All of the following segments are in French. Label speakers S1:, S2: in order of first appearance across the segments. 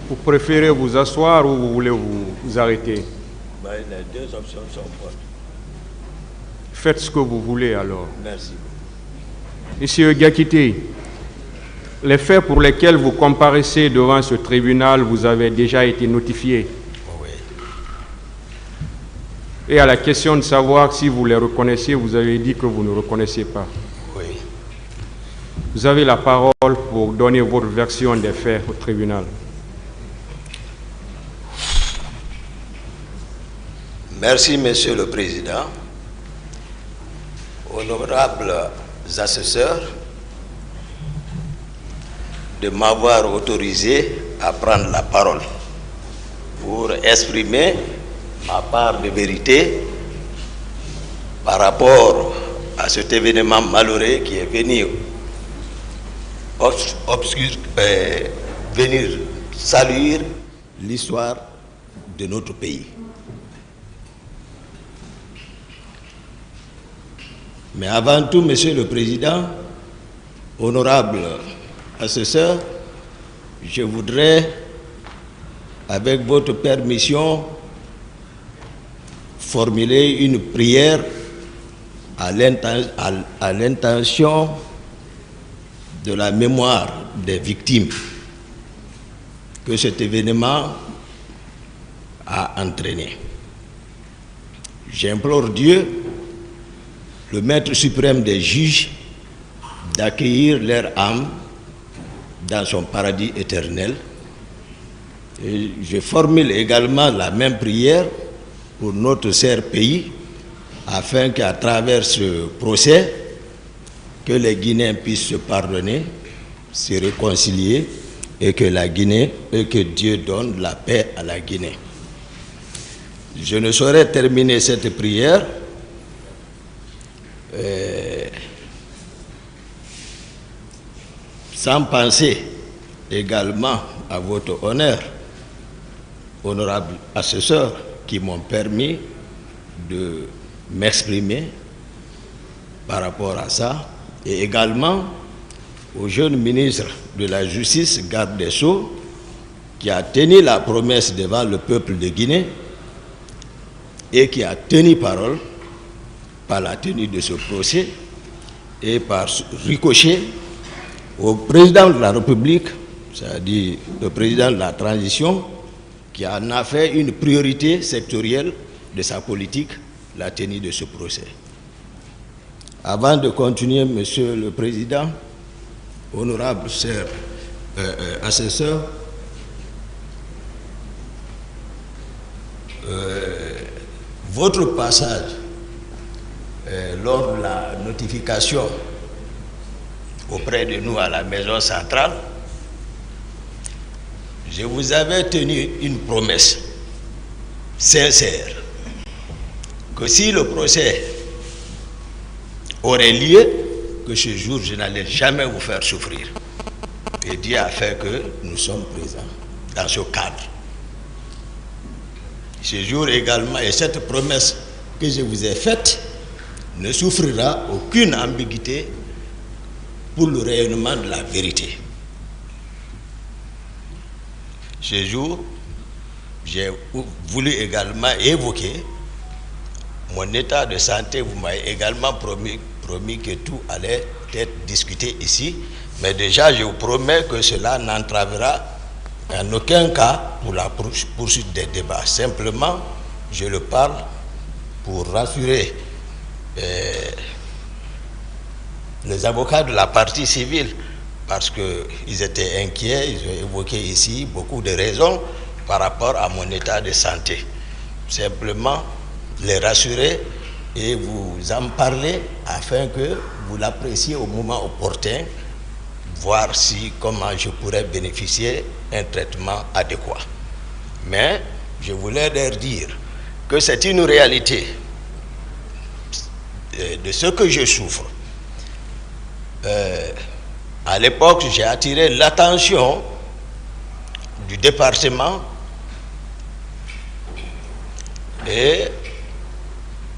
S1: Vous préférez vous asseoir ou vous voulez vous arrêter?
S2: Les deux options sont bonnes.
S1: Faites ce que vous voulez alors.
S2: Merci.
S1: Monsieur Gakité, les faits pour lesquels vous comparaissez devant ce tribunal vous avez déjà été notifiés.
S2: Oui.
S1: Et à la question de savoir si vous les reconnaissez, vous avez dit que vous ne reconnaissez pas.
S2: Oui.
S1: Vous avez la parole pour donner votre version des faits au tribunal.
S2: Merci, Monsieur le Président. Honorables assesseurs, de m'avoir autorisé à prendre la parole pour exprimer ma part de vérité par rapport à cet événement malheureux qui est venu venir saluer l'histoire de notre pays. Mais avant tout, Monsieur le Président, honorable assesseur, je voudrais, avec votre permission, formuler une prière à l'intention de la mémoire des victimes que cet événement a entraîné. J'implore Dieu, le Maître suprême des juges, d'accueillir leur âme dans son paradis éternel. Et je formule également la même prière pour notre cher pays, afin qu'à travers ce procès, que les Guinéens puissent se pardonner, se réconcilier et que Dieu donne la paix à la Guinée. Je ne saurais terminer cette prière sans penser également à votre honneur, honorable assesseur, qui m'ont permis de m'exprimer par rapport à ça, et également au jeune ministre de la Justice, garde des Sceaux, qui a tenu la promesse devant le peuple de Guinée et qui a tenu parole par la tenue de ce procès et par ricochet au président de la République, c'est-à-dire le président de la transition, qui en a fait une priorité sectorielle de sa politique, la tenue de ce procès. Avant de continuer, Monsieur le Président, honorable cher assesseur, votre passage lors de la notification auprès de nous à la maison centrale, je vous avais tenu une promesse sincère que si le procès aurait lieu, que ce jour je n'allais jamais vous faire souffrir. Et Dieu a fait que nous sommes présents dans ce cadre. Ce jour également, et cette promesse que je vous ai faite ne souffrira aucune ambiguïté pour le rayonnement de la vérité. Ce jour, j'ai voulu également évoquer mon état de santé. Vous m'avez également promis que tout allait être discuté ici, mais déjà je vous promets que cela n'entravera en aucun cas pour la poursuite des débats. Simplement, je le parle pour rassurer les avocats de la partie civile, parce qu'ils étaient inquiets. Ils ont évoqué ici beaucoup de raisons par rapport à mon état de santé. Simplement les rassurer et vous en parler afin que vous l'appréciez au moment opportun, voir comment je pourrais bénéficier d'un traitement adéquat. Mais je voulais leur dire que c'est une réalité de ce que je souffre. À l'époque, j'ai attiré l'attention du département et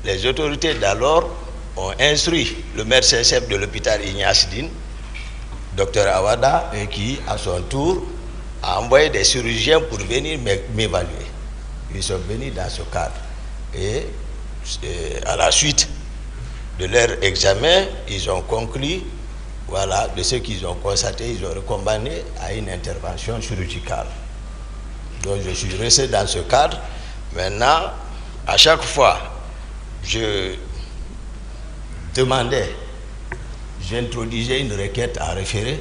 S2: les autorités d'alors ont instruit le médecin-chef de l'hôpital Ignace Dine, Dr Awada, et qui, à son tour, a envoyé des chirurgiens pour venir m'évaluer. Ils sont venus dans ce cadre. Et à la suite de leur examen, ils ont conclu, voilà, de ce qu'ils ont constaté, ils ont recommandé à une intervention chirurgicale. Donc je suis resté dans ce cadre. Maintenant, à chaque fois, je demandais, j'introduisais une requête à référer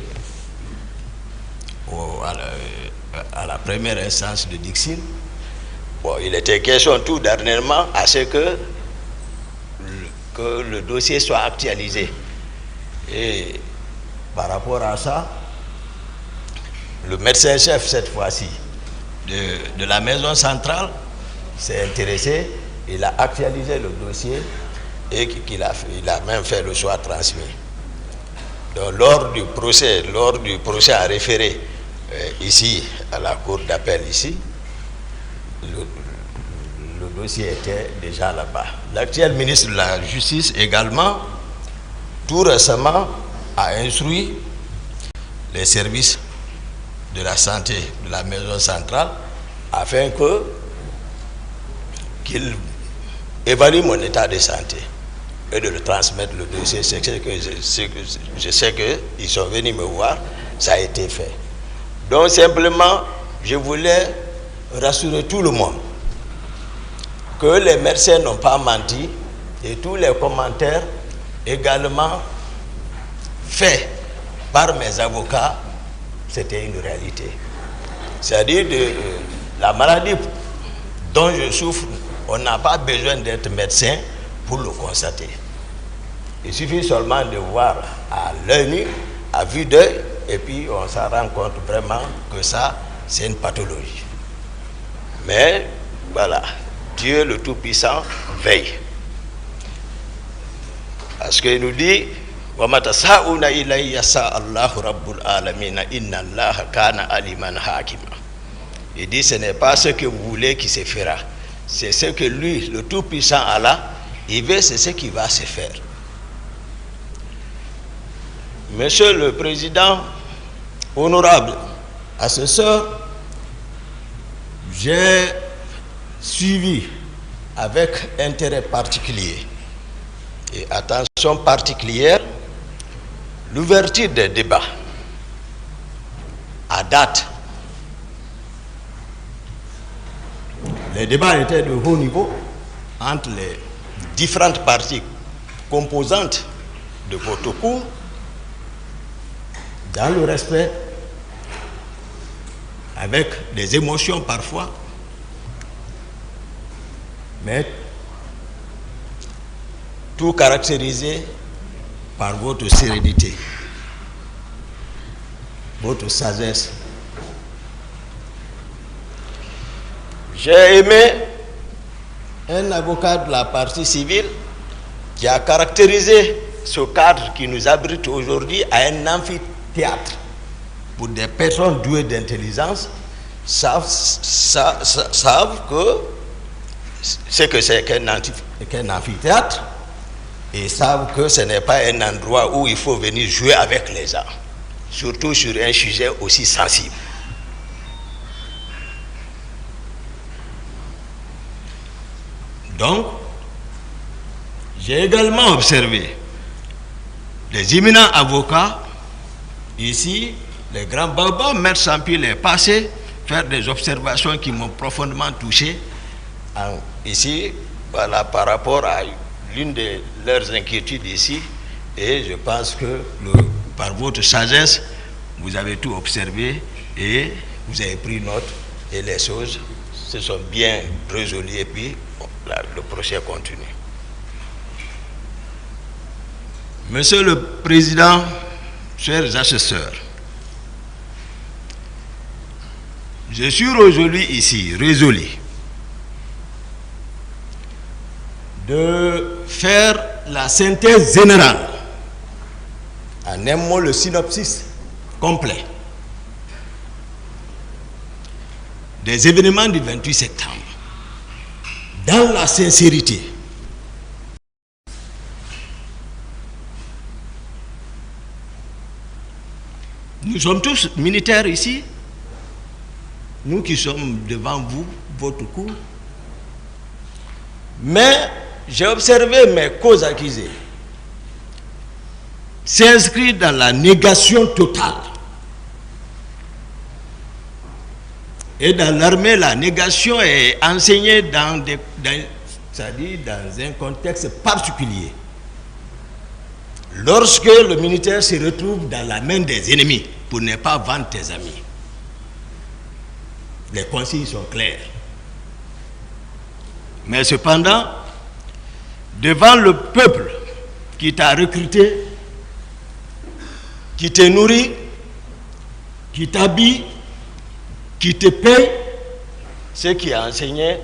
S2: à la première instance de Dixine. Bon, il était question tout dernièrement à ce que le dossier soit actualisé. Et par rapport à ça, le médecin-chef, cette fois-ci, de la maison centrale, s'est intéressé, il a actualisé le dossier et il a même fait le choix transmis. Donc, lors du procès à référer ici, à la cour d'appel ici, le dossier était déjà là-bas. L'actuel ministre de la Justice également, tout récemment, a instruit les services de la santé de la maison centrale afin qu'il évalue mon état de santé et de le transmettre le dossier. Je sais qu'ils sont venus me voir, ça a été fait. Donc simplement, je voulais rassurer tout le monde que les médecins n'ont pas menti et tous les commentaires également faits par mes avocats, c'était une réalité. C'est-à-dire la maladie dont je souffre, on n'a pas besoin d'être médecin pour le constater. Il suffit seulement de voir à l'œil nu, à vue d'œil, et puis on s'en rend compte vraiment que ça, c'est une pathologie. Mais voilà, Dieu le Tout-Puissant veille. Parce qu'il nous dit, il dit, ce n'est pas ce que vous voulez qui se fera. C'est ce que lui, le Tout-Puissant Allah, il veut, c'est ce qui va se faire. Monsieur le Président, honorable assesseur, j'ai suivi avec intérêt particulier et attention particulière l'ouverture des débats à date. Les débats étaient de haut niveau entre les différentes parties composantes de votre cours, dans le respect, avec des émotions parfois, mais tout caractérisé par votre sérénité, votre sagesse. J'ai aimé un avocat de la partie civile qui a caractérisé ce cadre qui nous abrite aujourd'hui à un amphithéâtre pour des personnes douées d'intelligence savent que ce que c'est qu'un amphithéâtre et savent que ce n'est pas un endroit où il faut venir jouer avec les gens, surtout sur un sujet aussi sensible. Donc, j'ai également observé les éminents avocats ici, les grands babas, Maître Sampi est passé faire des observations qui m'ont profondément touché ici, voilà, par rapport à l'une de leurs inquiétudes ici, et je pense que par votre sagesse, vous avez tout observé et vous avez pris note et les choses se sont bien résolues et puis le procès continue. Monsieur le Président, chers assesseurs, je suis résolu ici, de faire la synthèse générale, en un mot le synopsis complet des événements du 28 septembre, dans la sincérité. Nous sommes tous militaires ici, nous qui sommes devant vous, votre cour. Mais j'ai observé mes causes accusées s'inscrivent dans la négation totale. Et dans l'armée, la négation est enseignée c'est-à-dire dans un contexte particulier. Lorsque le militaire se retrouve dans la main des ennemis, pour ne pas vendre tes amis, les consignes sont claires. Mais cependant, devant le peuple qui t'a recruté, qui te nourrit, qui t'habille, qui te paye, ce qui est enseigné,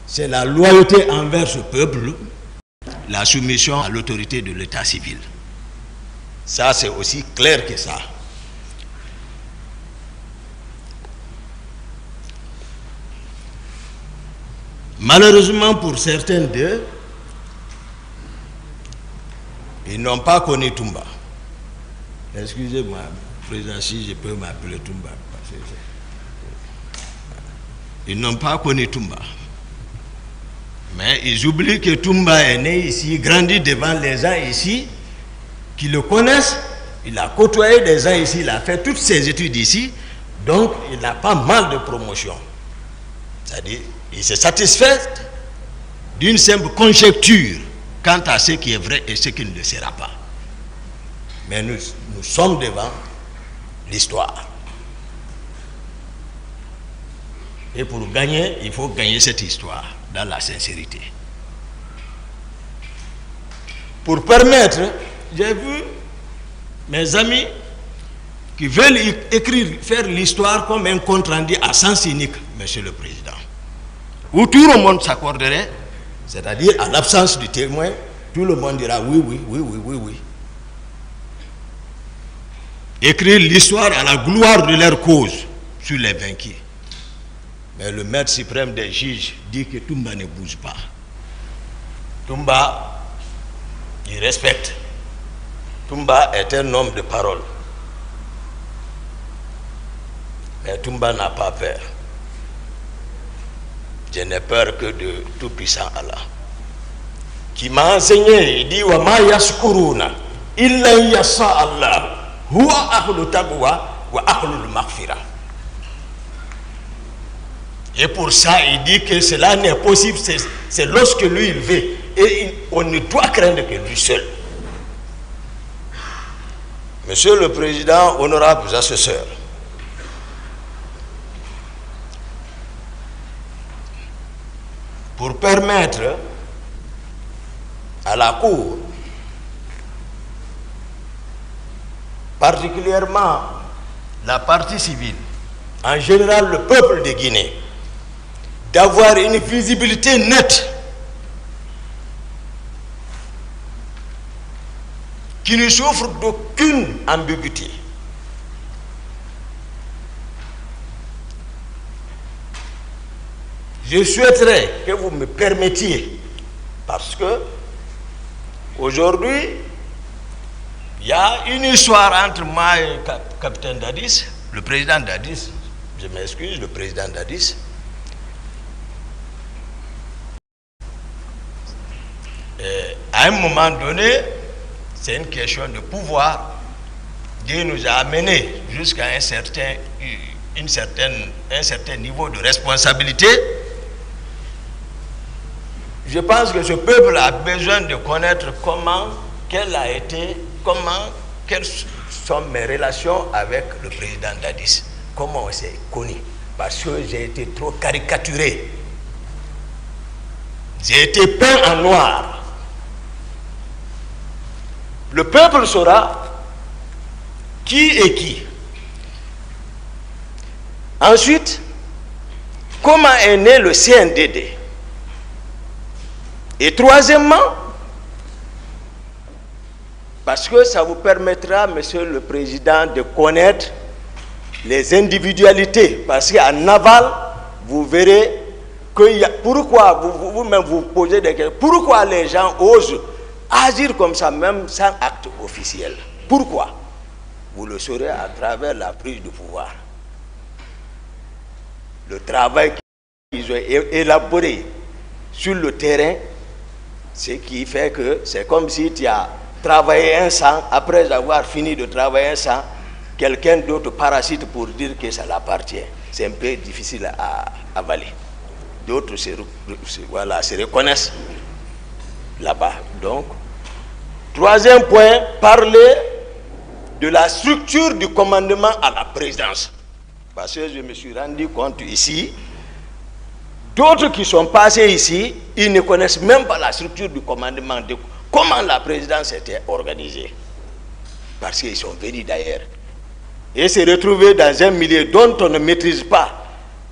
S2: c'est la loyauté envers ce peuple, la soumission à l'autorité de l'état civil. Ça, c'est aussi clair que ça. Malheureusement pour certains d'eux, ils n'ont pas connu Toumba. Excusez-moi, président, si je peux m'appeler Toumba. Ils n'ont pas connu Toumba. Mais ils oublient que Toumba est né ici, grandi devant les gens ici, qui le connaissent. Il a côtoyé des gens ici, il a fait toutes ses études ici. Donc, il n'a pas mal de promotion. C'est-à-dire, il se satisfait d'une simple conjecture quant à ce qui est vrai et ce qui ne le sera pas. Mais nous sommes devant l'histoire. Et pour gagner, il faut gagner cette histoire dans la sincérité. Pour permettre, j'ai vu mes amis qui veulent écrire, faire l'histoire comme un compte rendu à sens unique, Monsieur le Président, où tout le monde s'accorderait, c'est-à-dire à l'absence du témoin, tout le monde dira oui, oui, oui, oui, oui, oui. Écrire l'histoire à la gloire de leur cause sur les vaincus. Mais le maître suprême des juges dit que Toumba ne bouge pas. Toumba, il respecte. Toumba est un homme de parole. Mais Toumba n'a pas peur. Je n'ai peur que de tout-puissant Allah, qui m'a enseigné, il dit wa ma yashkuruna illa yasha Allah huwa ahlu taqwa wa ahlu maghfira. Et pour ça, il dit que cela n'est possible, c'est lorsque lui il veut. Et on ne doit craindre que lui seul. Monsieur le Président, honorables assesseurs, pour permettre à la Cour, particulièrement la partie civile, en général le peuple de Guinée, d'avoir une visibilité nette qui ne souffre d'aucune ambiguïté. Je souhaiterais que vous me permettiez, parce que aujourd'hui, il y a une histoire entre moi et le capitaine Dadis, le président Dadis, je m'excuse, le président Dadis. À un moment donné, c'est une question de pouvoir. Dieu nous a amenés jusqu'à un certain niveau de responsabilité. Je pense que ce peuple a besoin de connaître quelles sont mes relations avec le président Dadis. Comment on s'est connu. Parce que j'ai été trop caricaturé. J'ai été peint en noir. Le peuple saura qui est qui. Ensuite, comment est né le CNDD. Et troisièmement, parce que ça vous permettra, Monsieur le Président, de connaître les individualités. Parce qu'en aval, vous verrez que pourquoi vous-même vous posez des questions. Pourquoi les gens osent agir comme ça, même sans acte officiel? Pourquoi? Vous le saurez à travers la prise de pouvoir. le travail qu'ils ont élaboré sur le terrain, ce qui fait que c'est comme si tu as travaillé un sang, après avoir fini de travailler un sang, quelqu'un d'autre parasite pour dire que ça l'appartient. C'est un peu difficile à avaler. D'autres se reconnaissent là-bas. Donc, troisième point, parler de la structure du commandement à la présidence. Parce que je me suis rendu compte ici, d'autres qui sont passés ici, ils ne connaissent même pas la structure du commandement, de comment la présidence était organisée. Parce qu'ils sont venus d'ailleurs. Et se retrouver dans un milieu dont on ne maîtrise pas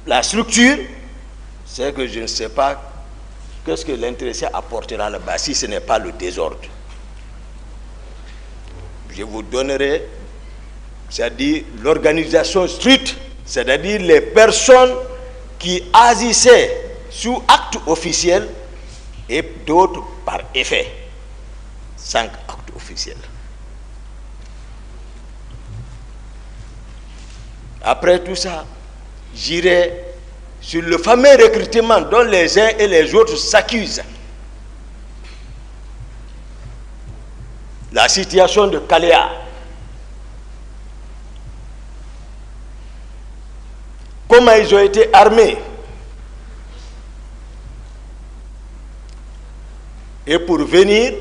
S2: la structure, c'est que je ne sais pas qu'est-ce que l'intéressé apportera là-bas si ce n'est pas le désordre. Je vous donnerai, c'est-à-dire l'organisation stricte, c'est-à-dire les personnes qui agissaient sous acte officiel et d'autres par effet. 5 actes officiels. Après tout ça, j'irai sur le fameux recrutement dont les uns et les autres s'accusent. La situation de Kaléa. Comment ils ont été armés. Et pour venir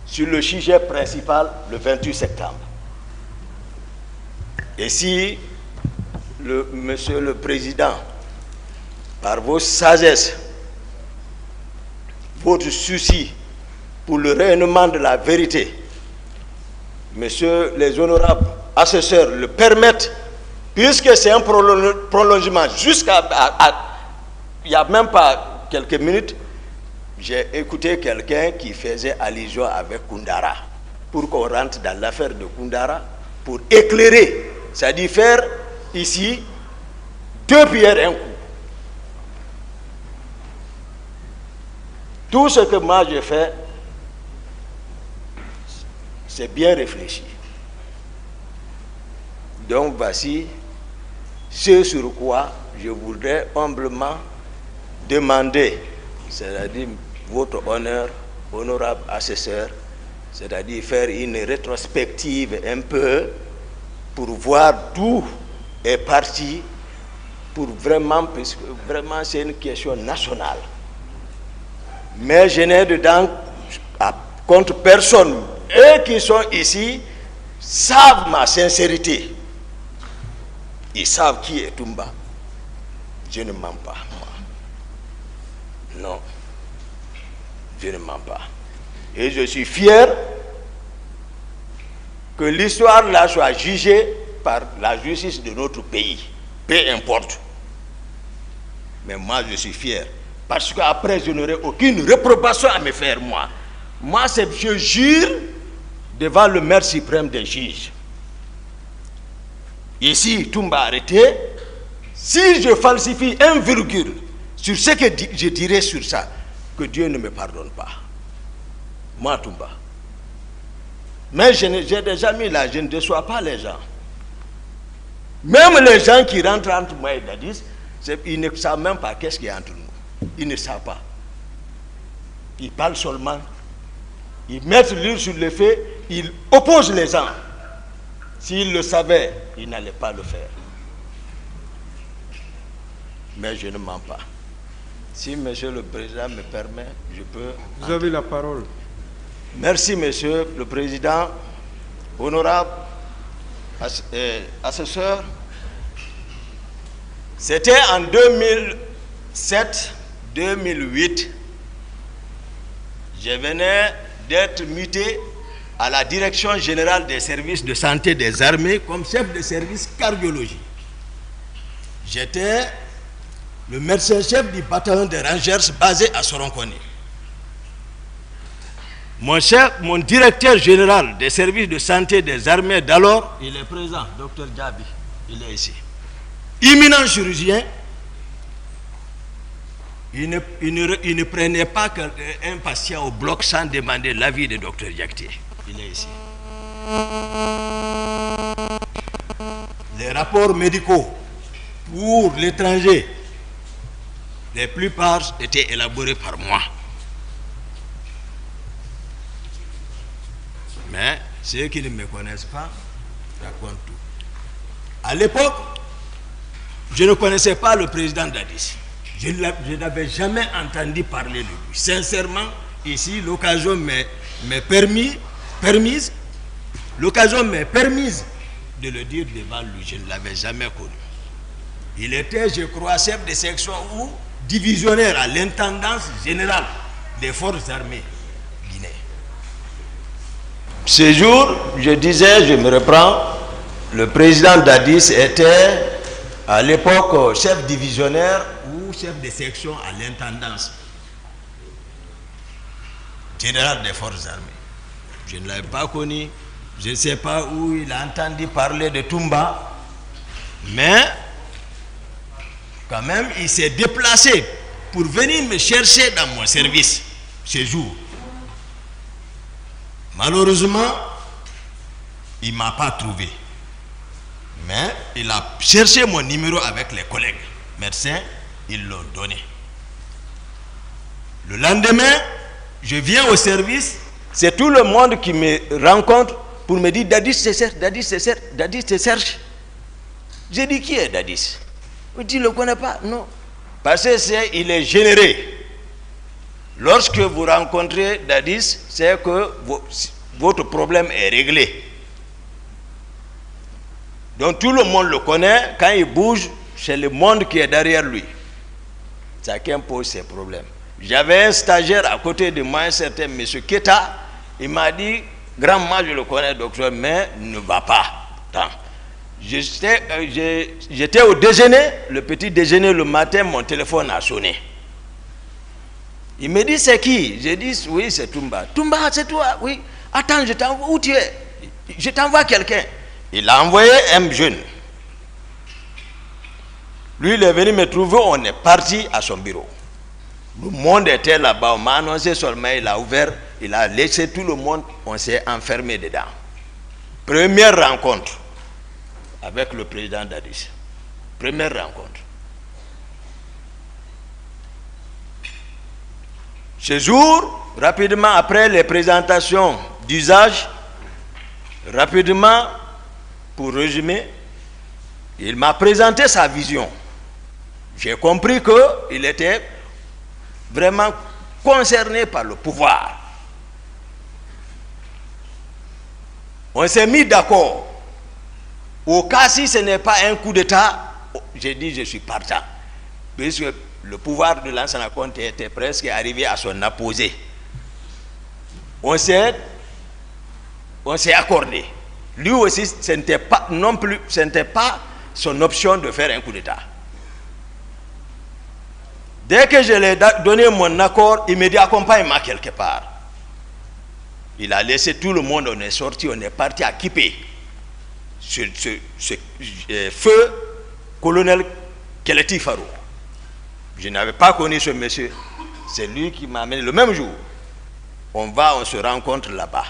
S2: sur le sujet principal le 28 septembre. Et si, Monsieur le Président, par vos sagesses, votre souci pour le rayonnement de la vérité, Messieurs les honorables assesseurs le permettent, puisque c'est un prolongement jusqu'à... Il n'y a même pas quelques minutes, j'ai écouté quelqu'un qui faisait allusion avec Koundara, pour qu'on rentre dans l'affaire de Koundara, pour éclairer, c'est-à-dire faire ici 2 pierres un coup. Tout ce que moi je fais, c'est bien réfléchi. Donc voici ce sur quoi je voudrais humblement demander, c'est-à-dire votre honneur, honorable assesseur, c'est-à-dire faire une rétrospective un peu pour voir d'où est parti, pour vraiment, puisque vraiment c'est une question nationale. Mais je n'ai dedans contre personne. Eux qui sont ici savent ma sincérité. Ils savent qui est Toumba. Je ne mens pas, moi. Non. Je ne mens pas. Et je suis fier que l'histoire là soit jugée par la justice de notre pays. Peu importe. Mais moi, je suis fier. Parce qu'après, je n'aurai aucune réprobation à me faire, moi. Moi, je jure devant le maître suprême des juges. Ici, Toumba arrêté. Si je falsifie un virgule sur ce que je dirai sur ça, que Dieu ne me pardonne pas. Moi, Toumba. Mais j'ai déjà mis là, je ne déçois pas les gens. Même les gens qui rentrent entre moi et Dadis, ils ne savent même pas qu'est-ce qu'il y a entre nous. Ils ne savent pas. Ils parlent seulement. Ils mettent l'huile sur le feu, ils opposent les gens. S'ils le savaient, ils n'allaient pas le faire. Mais je ne mens pas. Si Monsieur le Président me permet, je peux...
S1: Vous avez la parole.
S2: Merci, Monsieur le Président, honorable assesseur. C'était en 2007-2008. Je venais d'être muté à la Direction générale des services de santé des armées comme chef de service cardiologie. J'étais le médecin-chef du bataillon des Rangers basé à Soronkoni. Mon directeur général des services de santé des armées d'alors, il est présent, Dr Djabi, il est ici. Imminent chirurgien, il ne prenait pas un patient au bloc sans demander l'avis de Dr Diakité. Il est ici. Les rapports médicaux pour l'étranger, la plupart étaient élaborés par moi. Mais ceux qui ne me connaissent pas racontent tout. À l'époque, je ne connaissais pas le président Dadis. Je n'avais jamais entendu parler de lui. Sincèrement, ici, l'occasion m'est permise de le dire devant lui. Je ne l'avais jamais connu. Il était, je crois, chef de section ou divisionnaire à l'intendance générale des forces armées guinéennes. Ce jour, je disais, je me reprends, le président Dadis était à l'époque chef divisionnaire ou chef de section à l'intendance générale des forces armées. Je ne l'avais pas connu, je ne sais pas où il a entendu parler de Toumba, mais quand même il s'est déplacé pour venir me chercher dans mon service ce jour. Malheureusement, il ne m'a pas trouvé. Mais il a cherché mon numéro avec les collègues médecins, ils l'ont donné. Le lendemain, je viens au service, c'est tout le monde qui me rencontre pour me dire Dadis te cherche, Dadis te cherche, Dadis te cherche. J'ai dit qui est Dadis? Il dit, ne le connais pas? Non. Parce que il est généré. Lorsque vous rencontrez Dadis, c'est que votre problème est réglé. Donc tout le monde le connaît, quand il bouge, c'est le monde qui est derrière lui. Chacun pose ses problèmes. J'avais un stagiaire à côté de moi, un certain M. Keta, il m'a dit, grand-mère, je le connais, docteur, mais ne va pas. J'étais au déjeuner, le petit déjeuner le matin, mon téléphone a sonné. Il me dit, c'est qui? J'ai dit, oui, c'est Toumba. Toumba, c'est toi? Oui. Attends, je t'envoie, où tu es? Je t'envoie quelqu'un. Il a envoyé un jeune. Lui, il est venu me trouver, on est parti à son bureau. Le monde était là-bas, on m'a annoncé seulement, il a ouvert, il a laissé tout le monde, on s'est enfermé dedans. Première rencontre avec le président Dadis. Première rencontre. Ce jour, rapidement après les présentations d'usage, rapidement, pour résumer, il m'a présenté sa vision. J'ai compris qu'il était vraiment concerné par le pouvoir. On s'est mis d'accord. Au cas si ce n'est pas un coup d'État, j'ai dit je suis partant. Puisque le pouvoir de Lansana Conté était presque arrivé à son apogée. On s'est accordé. Lui aussi, ce n'était pas non plus, ce n'était pas son option de faire un coup d'État. Dès que je lui ai donné mon accord, il me dit accompagne-moi quelque part. Il a laissé tout le monde, on est sorti, on est parti à Kipé. Ce feu colonel Keleti Farou. Je n'avais pas connu ce monsieur. C'est lui qui m'a amené le même jour. On se rencontre là-bas.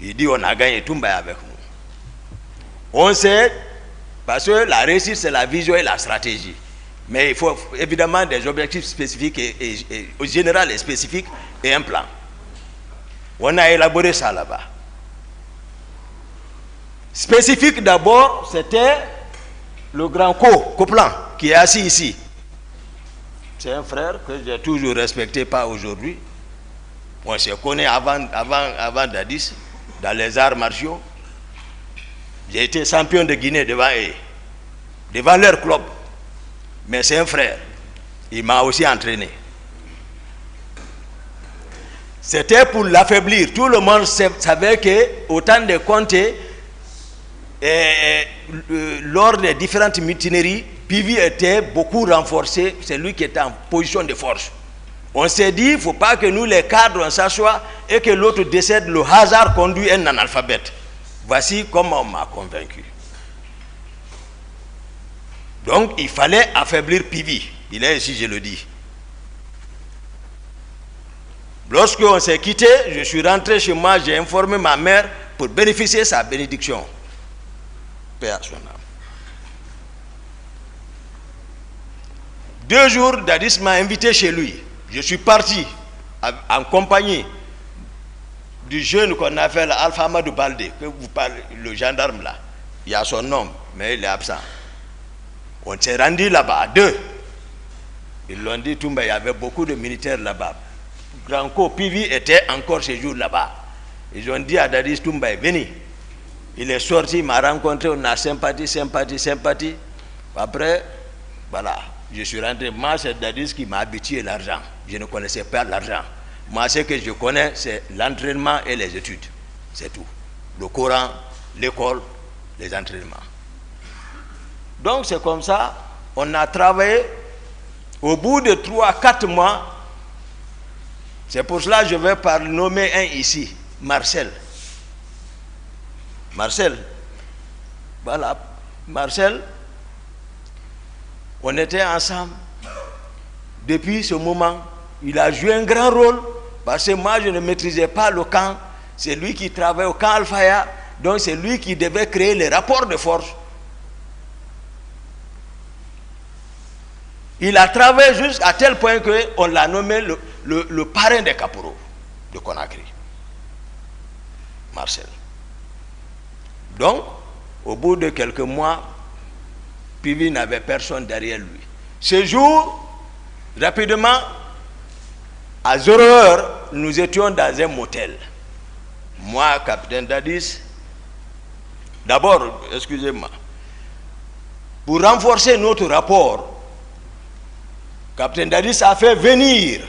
S2: Il dit on a gagné Toumba avec nous. On sait, parce que la réussite c'est la vision et la stratégie. Mais il faut évidemment des objectifs spécifiques et général et spécifiques et un plan. On a élaboré ça là-bas. Spécifique d'abord, c'était le grand Coplan qui est assis ici. C'est un frère que j'ai toujours respecté, pas aujourd'hui. On se connaît avant Dadis, dans les arts martiaux. J'ai été champion de Guinée devant eux, devant leur club. Mais c'est un frère. Il m'a aussi entraîné. C'était pour l'affaiblir. Tout le monde savait que au temps de Conté, lors des différentes mutineries, Pivi était beaucoup renforcé. C'est lui qui était en position de force. On s'est dit, il ne faut pas que nous, les cadres, on s'assoie et que l'autre décède. Le hasard conduit un analphabète. Voici comment on m'a convaincu. Donc, il fallait affaiblir Pivi. Il est ici, je le dis. Lorsqu'on s'est quitté, je suis rentré chez moi, j'ai informé ma mère pour bénéficier de sa bénédiction. Paix à son âme. 2 jours, Dadis m'a invité chez lui. Je suis parti en compagnie du jeune qu'on appelle Alpha Amadou Baldé, que vous parlez, le gendarme là. Il y a son nom, mais il est absent. On s'est rendu là-bas à 2. Ils l'ont dit, Toumba, il y avait beaucoup de militaires là-bas. Granco Pivi était encore ce jour là-bas. Ils ont dit à Dadis, Toumba, venez. Il est sorti, il m'a rencontré, on a sympathie. Après, voilà, je suis rentré. Moi, c'est Dadis qui m'a habitué l'argent. Je ne connaissais pas l'argent. Moi, ce que je connais, c'est l'entraînement et les études. C'est tout. Le Coran, l'école, les entraînements. Donc, c'est comme ça, on a travaillé. Au bout de 3-4 mois, c'est pour cela que je vais nommer un ici, Marcel. Voilà, Marcel, on était ensemble. Depuis ce moment, il a joué un grand rôle, parce que moi, je ne maîtrisais pas le camp. C'est lui qui travaillait au camp Al-Faya, donc c'est lui qui devait créer les rapports de force. Il a travaillé jusqu'à tel point qu'on l'a nommé le parrain des caporaux de Conakry. Marcel. Donc, au bout de quelques mois, Pivi n'avait personne derrière lui. Ce jour, rapidement, à 0 heure, nous étions dans un motel. Moi, capitaine Dadis, d'abord, excusez-moi, pour renforcer notre rapport, capitaine Dadis a fait venir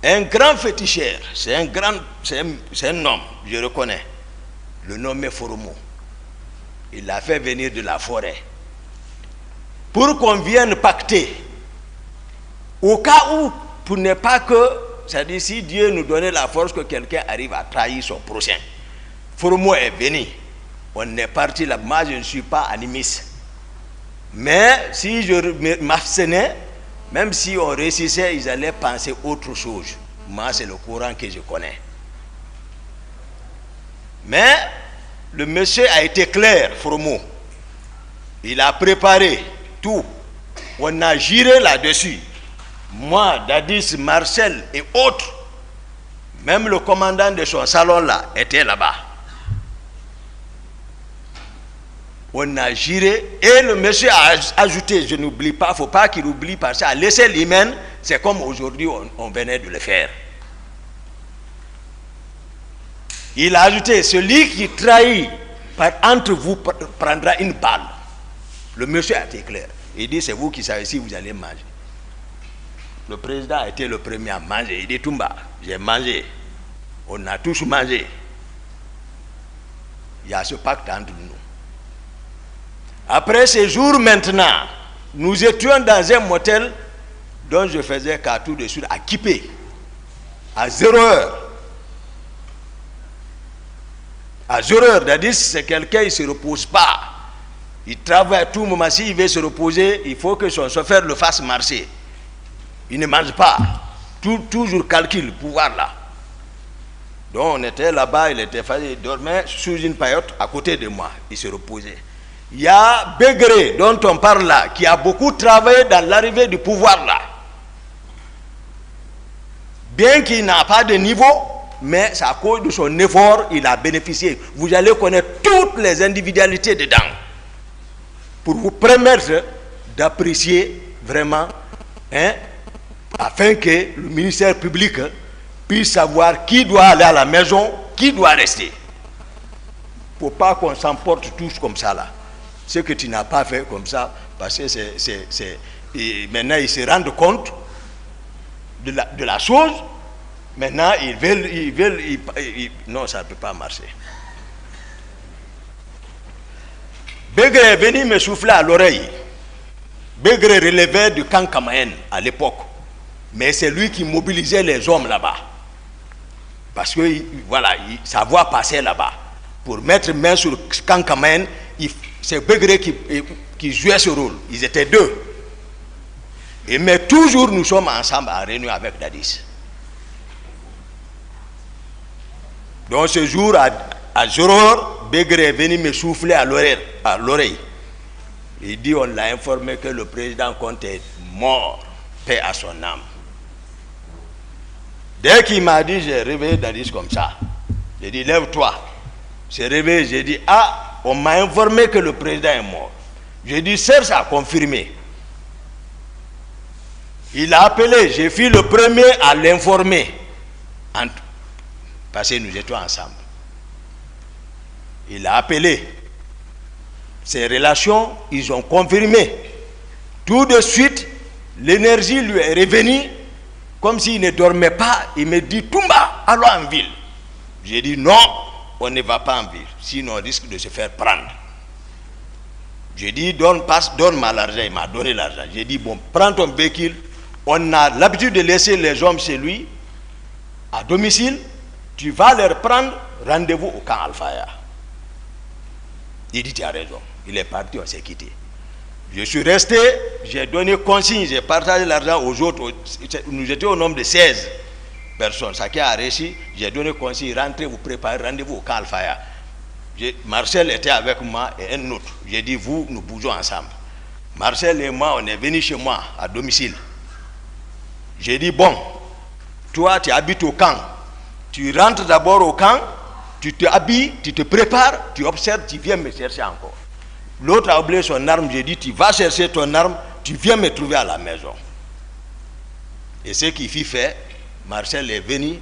S2: un grand féticheur. C'est un homme, je reconnais. Le nom est Foromo. Il l'a fait venir de la forêt. Pour qu'on vienne pacter. Au cas où, pour ne pas que, c'est-à-dire si Dieu nous donnait la force que quelqu'un arrive à trahir son prochain. Foromo est venu. On est parti là. Moi, je ne suis pas animiste. Mais si je m'abstenais, même si on réussissait, ils allaient penser autre chose. Moi, c'est le Coran que je connais. Mais le monsieur a été clair, Foromo. Il a préparé tout. On a géré là-dessus. Moi, Dadis, Marcel et autres, même le commandant de son salon là, était là-bas. On a géré et le monsieur a ajouté, je n'oublie pas, il ne faut pas qu'il oublie parce qu'à l'échelle humaine, c'est comme aujourd'hui on venait de le faire. Il a ajouté, celui qui trahit entre vous prendra une balle. Le monsieur a été clair. Il dit, c'est vous qui savez si vous allez manger. Le président a été le premier à manger. Il dit, Toumba, j'ai mangé. On a tous mangé. Il y a ce pacte entre nous. Après ces jours maintenant, nous étions dans un motel dont je faisais qu'à tout de suite à Kipé, à 0 heure. À 0 heure, c'est-à-dire c'est quelqu'un, il ne se repose pas. Il travaille à tout moment. S'il veut se reposer, il faut que son chauffeur le fasse marcher. Il ne mange pas. Toujours calcul, pouvoir là. Donc on était là-bas, il dormait sous une paillote à côté de moi. Il se reposait. Il y a Bégré, dont on parle là, qui a beaucoup travaillé dans l'arrivée du pouvoir là. Bien qu'il n'a pas de niveau, mais c'est à cause de son effort, il a bénéficié. Vous allez connaître toutes les individualités dedans. Pour vous permettre d'apprécier vraiment, afin que le ministère public puisse savoir qui doit aller à la maison, qui doit rester. Il ne faut pas qu'on s'emporte tous comme ça là. Ce que tu n'as pas fait comme ça, parce que maintenant ils se rendent compte de la chose. Maintenant, non, ça ne peut pas marcher. Bégré est venu me souffler à l'oreille. Bégré relevait du camp Kamaen à l'époque. Mais c'est lui qui mobilisait les hommes là-bas. Parce que, voilà, sa voix passait là-bas. Pour mettre main sur le camp Kamaen, c'est Bégré qui jouait ce rôle. Ils étaient 2. Mais toujours, nous sommes ensemble en réunion avec Dadis. Donc ce jour, à 0 heure, Bégré est venu me souffler à l'oreille. Il dit, on l'a informé que le président Conte est mort, paix à son âme. Dès qu'il m'a dit, j'ai réveillé Dadis comme ça. J'ai dit, lève-toi. J'ai réveillé, j'ai dit, ah, on m'a informé que le président est mort. J'ai dit, Serge a confirmé. Il a appelé, j'ai fait le premier à l'informer. Parce que nous étions ensemble. Il a appelé. Ces relations, ils ont confirmé. Tout de suite, l'énergie lui est revenue, comme s'il ne dormait pas. Il me dit, Toumba, allons en ville. J'ai dit, non, on ne va pas en ville, sinon on risque de se faire prendre. J'ai dit, donne-moi l'argent. Il m'a donné l'argent. J'ai dit, bon, prends ton véhicule. On a l'habitude de laisser les hommes chez lui, à domicile. Tu vas leur prendre rendez-vous au camp Alfaya. Il dit, tu as raison. Il est parti, on s'est quitté. Je suis resté, j'ai donné consigne, j'ai partagé l'argent aux autres. Nous étions au nombre de 16 personnes. Ça qui a réussi, j'ai donné consigne, rentrez, vous préparez rendez-vous au camp Alfaya. Marcel était avec moi et un autre. J'ai dit, vous, nous bougeons ensemble. Marcel et moi, on est venus chez moi, à domicile. J'ai dit, bon, toi, tu habites au camp. Tu rentres d'abord au camp, tu te habilles, tu te prépares, tu observes, tu viens me chercher encore. L'autre a oublié son arme, j'ai dit, tu vas chercher ton arme, tu viens me trouver à la maison. Et ce qu'il fit fait, Marcel est venu,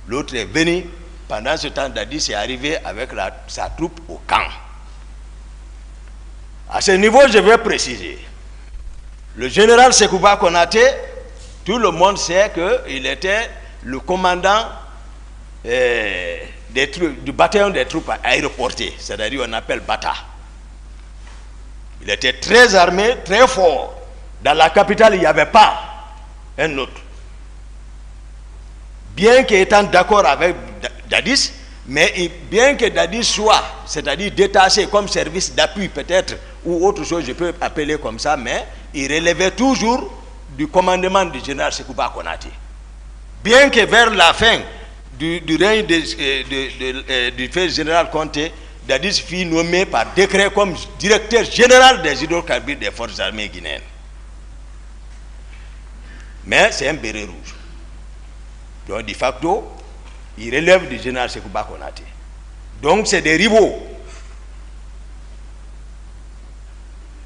S2: l'autre est venu. Pendant ce temps, Dadis est arrivé avec sa troupe au camp. À ce niveau, je vais préciser. Le général Sekouba Konaté, tout le monde sait qu'il était le commandant du bataillon des troupes aéroportées, c'est-à-dire on appelle Bata. Il était très armé, très fort. Dans la capitale, il n'y avait pas un autre. Bien qu'étant d'accord avec Dadis, mais bien que Dadis soit, c'est-à-dire détaché comme service d'appui peut-être, ou autre chose, je peux appeler comme ça, mais il relevait toujours du commandement du général Sekouba Konaté. Bien que vers la fin du règne du fait général Conté, Dadis fut nommé par décret comme directeur général des hydrocarbures des forces armées guinéennes. Mais c'est un béret rouge. Donc, de facto, il relève du général Sekouba Konaté. Donc, c'est des rivaux.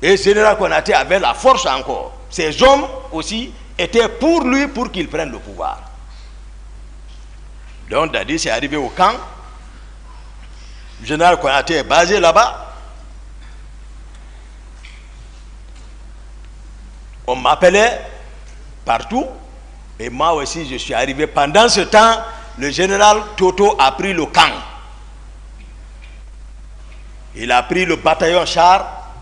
S2: Et le général Konaté avait la force encore. Ces hommes aussi étaient pour lui, pour qu'il prenne le pouvoir. Donc, Dadis est arrivé au camp. Le général Konaté est basé là-bas. On m'appelait partout. Et moi aussi, je suis arrivé. Pendant ce temps, le général Toto a pris le camp. Il a pris le bataillon char,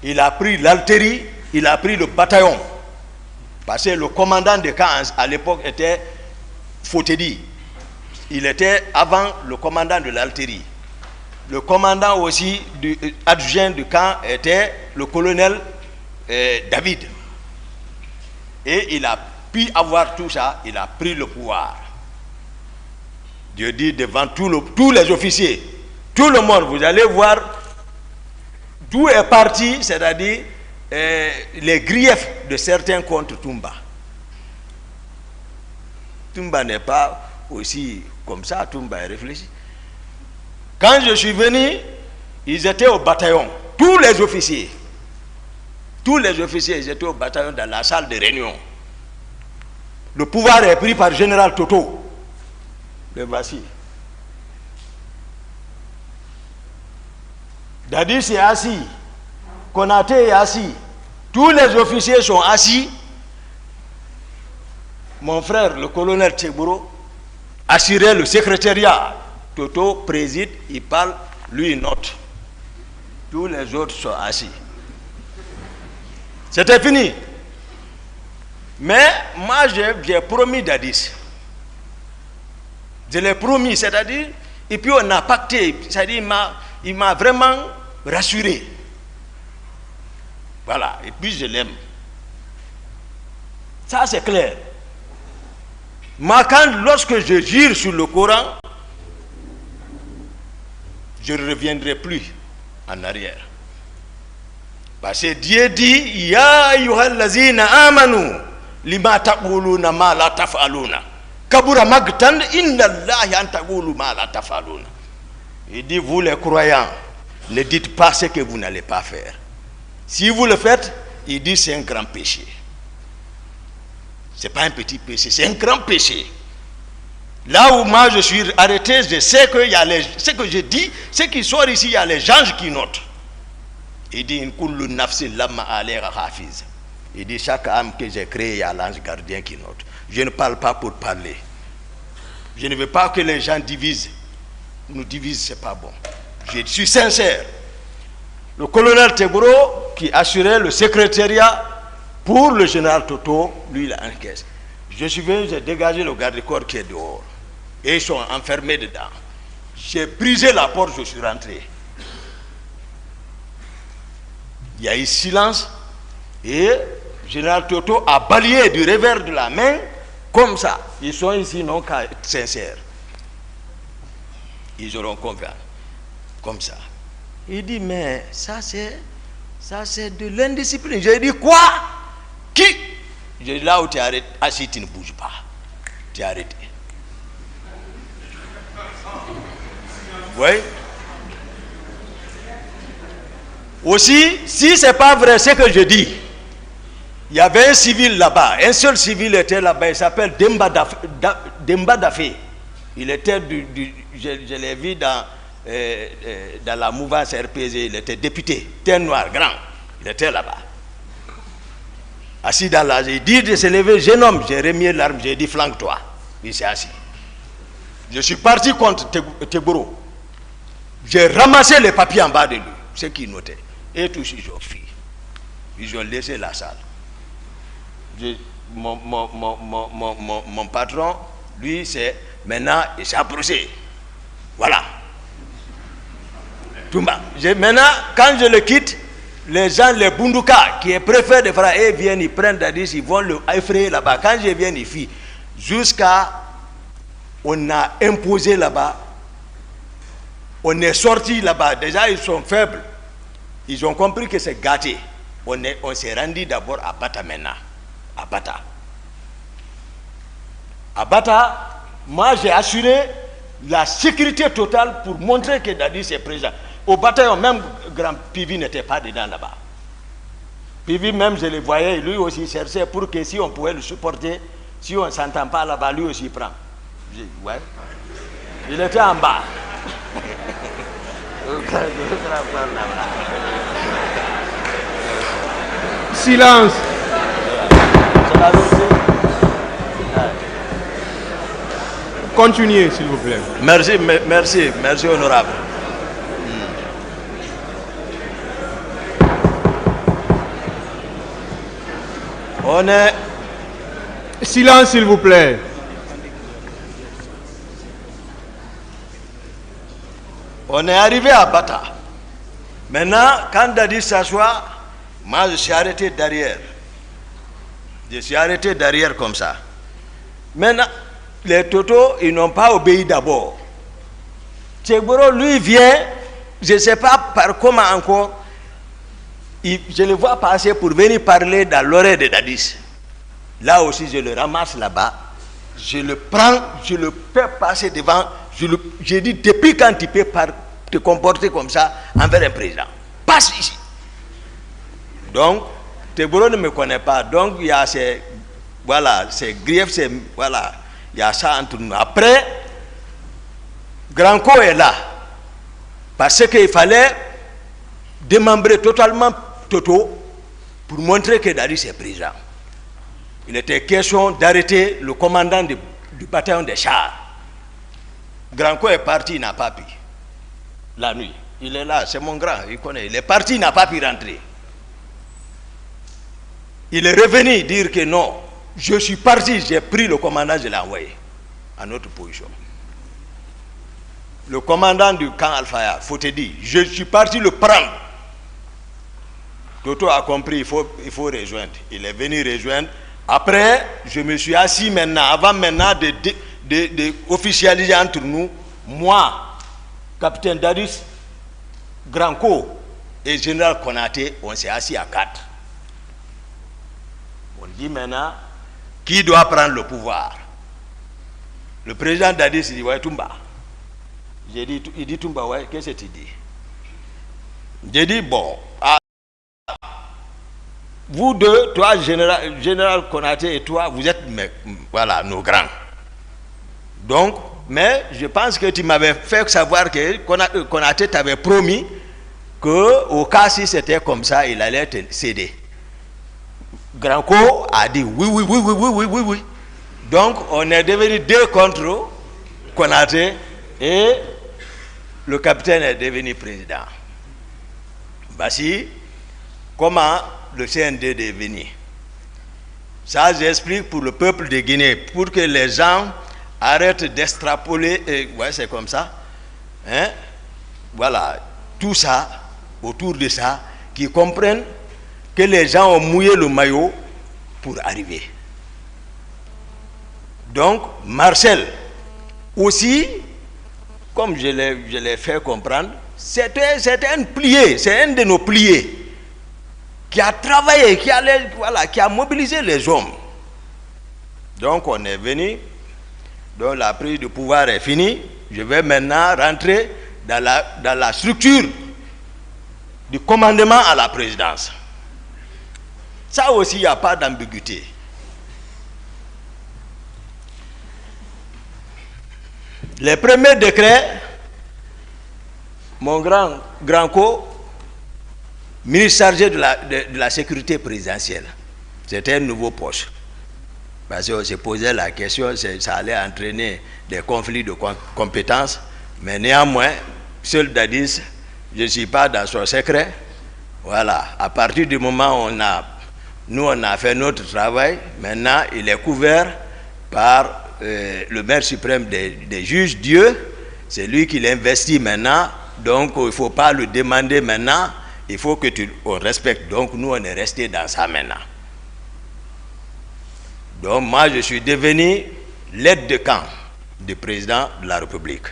S2: il a pris l'artillerie, il a pris le bataillon. Parce que le commandant de camp à l'époque était Fotedi. Il était avant le commandant de l'artillerie. Le commandant aussi adjoint du camp était le colonel David. Et il a pu avoir tout ça, il a pris le pouvoir. Dieu dit devant tous les officiers, tout le monde, vous allez voir d'où est parti, c'est-à-dire les griefs de certains contre Toumba. Toumba n'est pas aussi comme ça, Toumba est réfléchi. Quand je suis venu, ils étaient au bataillon, tous les officiers. Tous les officiers, ils étaient au bataillon dans la salle de réunion. Le pouvoir est pris par le général Toto. Le voici. Dadis est assis. Konaté est assis. Tous les officiers sont assis. Mon frère, le colonel Tchebouro, assurait le secrétariat. Toto préside, il parle, lui il note. Tous les autres sont assis. C'était fini. Mais moi j'ai promis Dadis. Je l'ai promis, c'est-à-dire, et puis on a pacté, c'est-à-dire il m'a vraiment rassuré. Voilà, et puis je l'aime. Ça c'est clair. Moi, lorsque je jure sur le Coran, je ne reviendrai plus en arrière. Parce que Dieu dit, Ya ayyuhallazina amanu, lima taquluna ma la taf'aluna. Kabura magtan inna Allahi an taqulu ma la taf'aluna. Il dit, vous les croyants, ne dites pas ce que vous n'allez pas faire. Si vous le faites, il dit, c'est un grand péché. Ce n'est pas un petit péché, c'est un grand péché. Là où moi je suis arrêté, je sais que ce que je dis, ce qui sort ici, il y a les anges qui notent. Il dit, il dit, chaque âme que j'ai créée, il y a l'ange gardien qui note. Je ne parle pas pour parler. Je ne veux pas que les gens divisent. Nous divisent, ce n'est pas bon. Je suis sincère. Le colonel Tegboro, qui assurait le secrétariat pour le général Toto, lui, il a encaissé. Je suis venu, j'ai dégagé le garde-corps qui est dehors. Et ils sont enfermés dedans. J'ai brisé la porte, je suis rentré. Il y a eu silence. Et le général Toto a balayé du revers de la main, comme ça. Ils sont ici, non qu'à être sincères. Ils auront confiance. Comme ça. Il dit, mais ça c'est de l'indiscipline. J'ai dit, quoi? Qui? J'ai dit, là où tu es arrêté, assis, tu ne bouges pas. Tu es arrêté. Oui. Aussi, si ce n'est pas vrai ce que je dis, il y avait un civil là-bas, un seul civil était là-bas, il s'appelle Demba Dafé. Il était je l'ai vu dans la mouvance RPG, il était député, teint noir, grand, il était là-bas. Assis dans la, j'ai dit de se lever, jeune homme, j'ai remis l'arme, j'ai dit flanque-toi. Il s'est assis. Je suis parti contre Tegboro. J'ai ramassé les papiers en bas de lui, ce qu'il notait. Et tous ils ont fui. Ils ont laissé la salle. Mon patron, lui, c'est maintenant, il s'est approché. Voilà. Maintenant, quand je le quitte, les gens, les Bunduka, qui est préfet de Fra, ils viennent, ils prennent Dadis, ils vont le effrayer là-bas. Quand je viens, ils fuient. Jusqu'à, on a imposé là-bas, on est sorti là-bas. Déjà, ils sont faibles. Ils ont compris que c'est gâté. On s'est rendu d'abord à Bata maintenant. À Bata. À Bata, moi j'ai assuré la sécurité totale pour montrer que Dadis est présent. Au bataillon, même Grand Pivi n'était pas dedans là-bas. Pivi même, je le voyais, lui aussi cherchait pour que si on pouvait le supporter, si on ne s'entend pas là-bas, lui aussi prend. Ouais. Il était en bas.
S1: Silence. Continuez, s'il vous plaît.
S2: Merci, honorable. On est...
S1: Silence, s'il vous plaît.
S2: On est arrivé à Bata. Maintenant, quand Dadis s'assoit, moi je suis arrêté derrière. Je suis arrêté derrière comme ça. Maintenant, les Totos, ils n'ont pas obéi d'abord. Tegboro, lui, vient, je ne sais pas par comment encore, je le vois passer pour venir parler dans l'oreille de Dadis. Là aussi, je le ramasse là-bas. Je le prends, je le fais passer devant. Je dis, depuis quand tu peux te comporter comme ça envers un président? Passe ici. Donc, Tegboro ne me connaît pas. Donc, il y a ces griefs, voilà, il y a ça entre nous. Après, Granco est là. Parce qu'il fallait démembrer totalement Toto pour montrer que Dadis est président. Il était question d'arrêter le commandant du bataillon des chars. Granco est parti, il n'a pas pu. La nuit. Il est là, c'est mon grand, il connaît. Il est parti, il n'a pas pu rentrer. Il est revenu dire que non, je suis parti, j'ai pris le commandant, je l'ai envoyé à notre position. Le commandant du camp Al-Faya, faut te dire, je suis parti le prendre. Toto a compris, il faut rejoindre. Il est venu rejoindre. Après, je me suis assis maintenant, avant maintenant de officialiser entre nous, moi, capitaine Dadis, Granco et général Konaté, on s'est assis à 4. On dit maintenant, qui doit prendre le pouvoir? Le président Dadis dit, ouais, Toumba. Il dit Toumba, ouais, qu'est-ce que tu dis? J'ai dit, bon, vous deux, toi, général Konaté et toi, vous êtes, voilà, nos grands. Donc, mais je pense que tu m'avais fait savoir que Konaté t'avait promis qu'au cas si c'était comme ça, il allait te céder. Granco a dit oui. Donc, on est devenu 2 contre Konaté et le capitaine est devenu président. Voici comment le CND est devenu. Ça, j'explique pour le peuple de Guinée, pour que les gens arrêtent d'extrapoler, ouais, c'est comme ça. Hein? Voilà, tout ça, autour de ça, qui comprennent que les gens ont mouillé le maillot pour arriver. Donc, Marcel, aussi, comme je l'ai fait comprendre, c'était un plié, c'est un de nos pliés qui a travaillé, qui a mobilisé les hommes. Donc, on est venu, donc la prise de pouvoir est finie. Je vais maintenant rentrer dans la structure du commandement à la présidence. Ça aussi, il n'y a pas d'ambiguïté. Les premiers décrets, mon grand co, ministre chargé de la sécurité présidentielle, c'était un nouveau poste. Parce qu'on se posait la question, ça allait entraîner des conflits de compétences, mais néanmoins, seul Dadis, je ne suis pas dans son secret. Voilà, à partir du moment où nous on a fait notre travail, maintenant il est couvert par le maire suprême des juges, Dieu, c'est lui qui l'investit maintenant, donc il ne faut pas le demander maintenant, il faut que on respecte. Donc nous on est resté dans ça maintenant. Donc moi je suis devenu l'aide de camp du président de la République.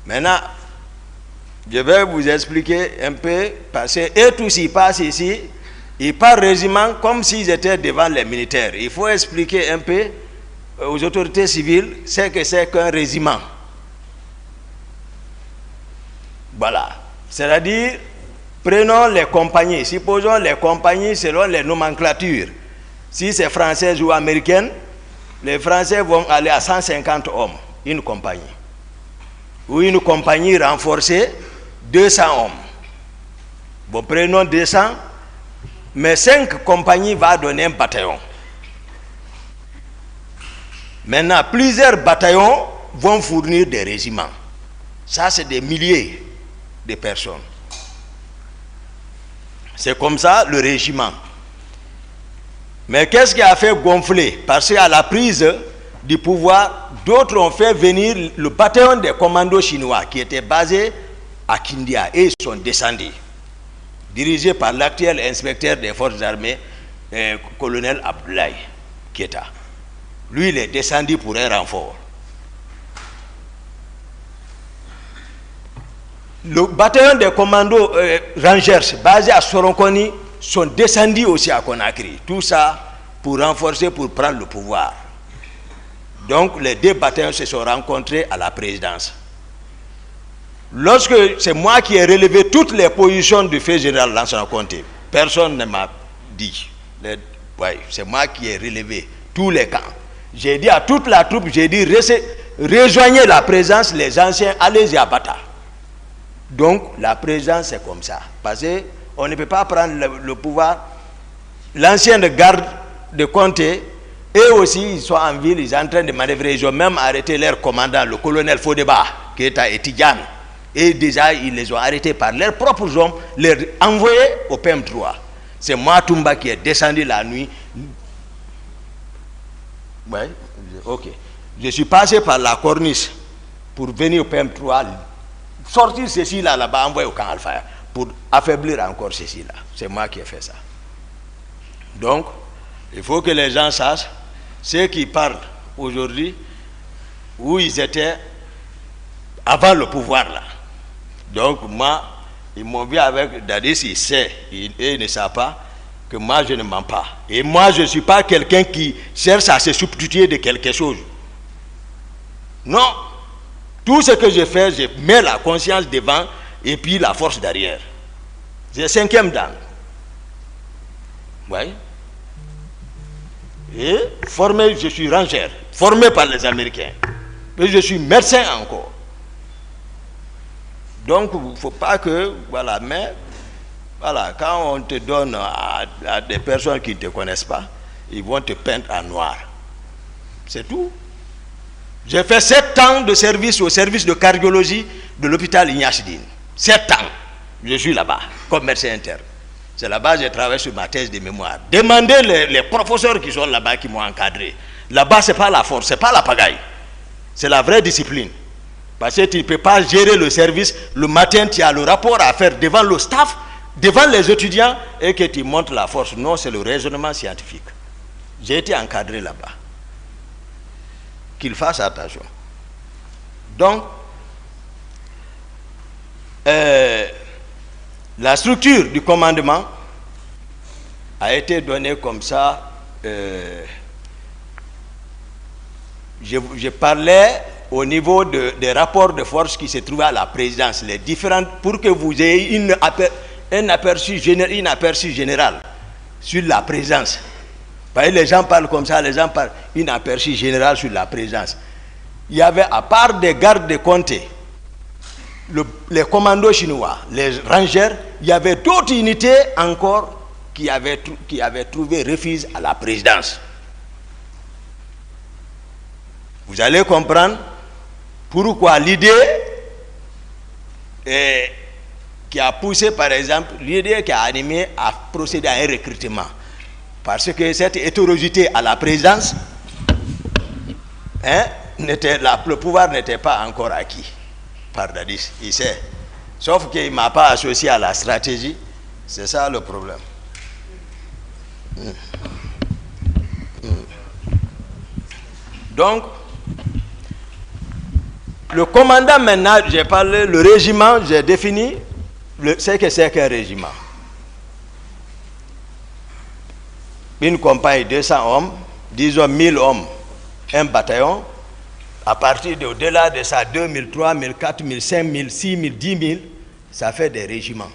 S2: Maintenant, je vais vous expliquer un peu, parce que eux tous ils passent ici, ils parlent régiment comme s'ils étaient devant les militaires. Il faut expliquer un peu aux autorités civiles ce que c'est qu'un régiment. Voilà. C'est-à-dire, prenons les compagnies. Supposons les compagnies selon les nomenclatures. Si c'est française ou américaine, les Français vont aller à 150 hommes, une compagnie. Ou une compagnie renforcée, 200 hommes. Bon, prenons 200, mais 5 compagnies vont donner un bataillon. Maintenant, plusieurs bataillons vont fournir des régiments. Ça, c'est des milliers de personnes. C'est comme ça le régiment. Mais qu'est-ce qui a fait gonfler? Parce qu'à la prise du pouvoir, d'autres ont fait venir le bataillon des commandos chinois qui était basé à Kindia et ils sont descendus, dirigés par l'actuel inspecteur des forces armées, colonel Abdoulaye Keita. Lui, il est descendu pour un renfort. Le bataillon des commandos Rangers basé à Soronkoni sont descendus aussi à Conakry. Tout ça pour renforcer, pour prendre le pouvoir. Donc les 2 bataillons se sont rencontrés à la présidence. Lorsque c'est moi qui ai relevé toutes les positions du fait général Lansana Conté, personne ne m'a dit. Ouais, c'est moi qui ai relevé tous les camps. J'ai dit à toute la troupe, j'ai dit rejoignez la présence, les anciens, allez-y à Bata. Donc la présence c'est comme ça. Parce qu'on ne peut pas prendre le pouvoir. L'ancienne garde de Conté, eux aussi ils sont en ville, ils sont en train de manœuvrer. Ils ont même arrêté leur commandant, le colonel Fodeba, qui est à Etidjan. Et déjà ils les ont arrêtés par leurs propres hommes, les envoyés au PM3. C'est moi Toumba qui est descendu la nuit. Ouais, ok. Je suis passé par la corniche pour venir au PM3, sortir ceci là-bas, envoyer au camp Alpha, pour affaiblir encore ceci là. C'est moi qui ai fait ça. Donc, il faut que les gens sachent, ceux qui parlent aujourd'hui, où ils étaient avant le pouvoir là. Donc moi, Ils m'ont vu avec Dadis, il sait, il ne sait pas que moi je ne mens pas. Et moi je ne suis pas quelqu'un qui cherche à se substituer de quelque chose. Non. Tout ce que je fais, je mets la conscience devant et puis la force derrière. J'ai 5e dan. Oui. Et formé, je suis ranger, formé par les Américains. Et je suis médecin encore. Donc, il ne faut pas que, voilà, mais, voilà, quand on te donne à des personnes qui ne te connaissent pas, ils vont te peindre en noir. C'est tout. J'ai fait 7 ans de service au service de cardiologie de l'hôpital Ignace Dine. 7 ans. Je suis là-bas, comme médecin interne. C'est là-bas que j'ai travaillé sur ma thèse de mémoire. Demandez les professeurs qui sont là-bas, qui m'ont encadré. Là-bas, ce n'est pas la force, ce n'est pas la pagaille. C'est la vraie discipline. Parce que tu ne peux pas gérer le service. Le matin, tu as le rapport à faire devant le staff, devant les étudiants, et que tu montres la force. Non, c'est le raisonnement scientifique. J'ai été encadré là-bas. Qu'il fasse attention. Donc, la structure du commandement a été donnée comme ça. Je parlais au niveau des rapports de force qui se trouvaient à la présidence, les différentes, pour que vous ayez un aperçu général sur la présidence. Parce que les gens parlent comme ça, les gens parlent un aperçu général sur la présidence. Il y avait, à part des gardes de comté, les commandos chinois, les rangers, il y avait d'autres unités encore qui avaient trouvé refuge à la présidence. Vous allez comprendre pourquoi l'idée qui a poussé, par exemple, l'idée qui a animé à procéder à un recrutement. Parce que cette hétérogénéité à la présidence, le pouvoir n'était pas encore acquis par Dadis, il sait. Sauf qu'il ne m'a pas associé à la stratégie. C'est ça le problème. Donc, le commandant maintenant, j'ai parlé, le régiment, j'ai défini ce que c'est qu'un régiment. Une compagnie, 200 hommes, disons 1000 hommes, un bataillon. À partir au-delà de ça, 2000, 3000, 4000, 5000, 6000, 10 000, ça fait des régiments.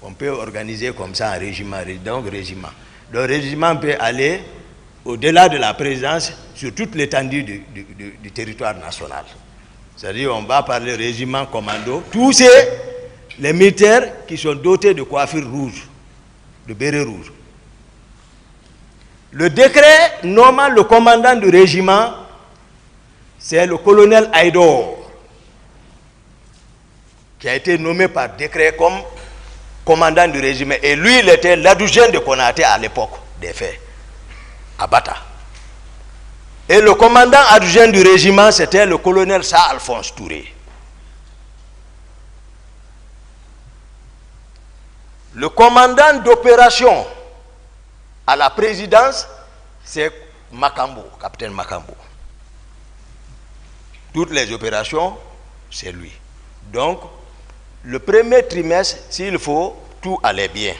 S2: On peut organiser comme ça un régiment, donc régiment. Le régiment peut aller au-delà de la présence sur toute l'étendue du territoire national. C'est-à-dire, on va parler régiment, commando, tous les militaires qui sont dotés de coiffures rouges, de bérets rouges. Le décret nommant le commandant du régiment, c'est le colonel Aïdor, qui a été nommé par décret comme commandant du régiment. Et lui, il était l'adjoint de Konaté à l'époque des faits, à Bata. Et le commandant adjoint du régiment, c'était le colonel Sa Alphonse Touré. Le commandant d'opération à la présidence, c'est Makambo, capitaine Makambo. Toutes les opérations, c'est lui. Donc, le premier trimestre, s'il faut, tout allait bien.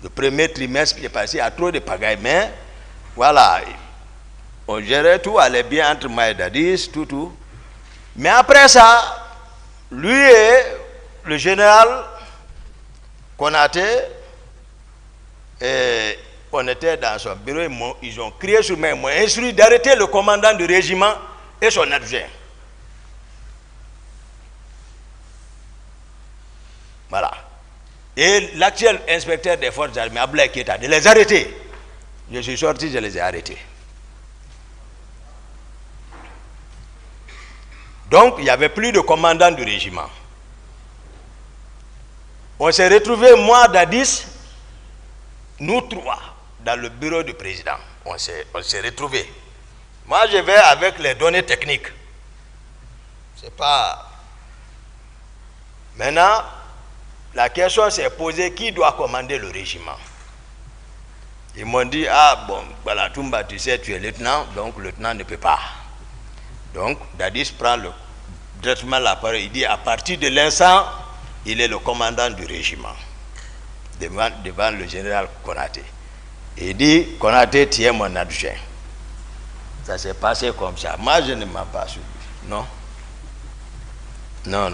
S2: Le premier trimestre, j'ai passé à trop de pagaille, mais voilà, on gérait tout, allait bien entre moi et Dadis, tout. Mais après ça, lui et le général Konaté, on était dans son bureau, ils ont crié sur moi, ils m'ont instruit d'arrêter le commandant du régiment et son adjoint. Voilà. Et l'actuel inspecteur des forces armées, Abdoulaye Keita, de les arrêter. Je suis sorti, je les ai arrêtés. Donc, il n'y avait plus de commandant du régiment. On s'est retrouvés, moi, Dadis, nous trois, dans le bureau du président. On s'est retrouvés. Moi, je vais avec les données techniques. C'est pas... Maintenant, la question s'est posée, qui doit commander le régiment? Ils m'ont dit, ah bon, voilà, Toumba, tu sais, tu es lieutenant, donc le lieutenant ne peut pas. Donc, Dadis prend directement la parole, il dit, à partir de l'instant il est le commandant du régiment, devant le général Konaté. Il dit, Konaté, tu es mon adjoint. Ça s'est passé comme ça. Moi, je ne m'en pas suivi. Non. Non.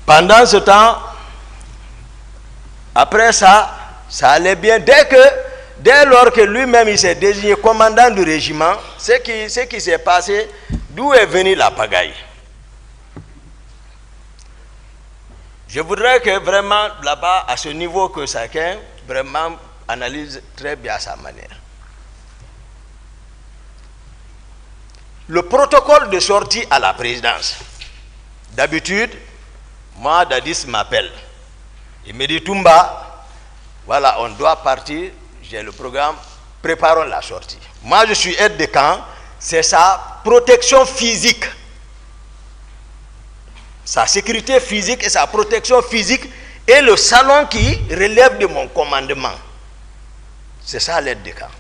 S2: Pendant ce temps, après ça, ça allait bien. Dès lors que lui-même il s'est désigné commandant du régiment, ce qui s'est passé, d'où est venue la pagaille? Je voudrais que vraiment là-bas, à ce niveau, que chacun vraiment analyse très bien à sa manière. Le protocole de sortie à la présidence. D'habitude, moi, Dadis m'appelle. Il me dit, Toumba, voilà, on doit partir, j'ai le programme, préparons la sortie. Moi, je suis aide de camp, c'est sa protection physique. Sa sécurité physique et sa protection physique est le salon qui relève de mon commandement. C'est ça l'aide de camp.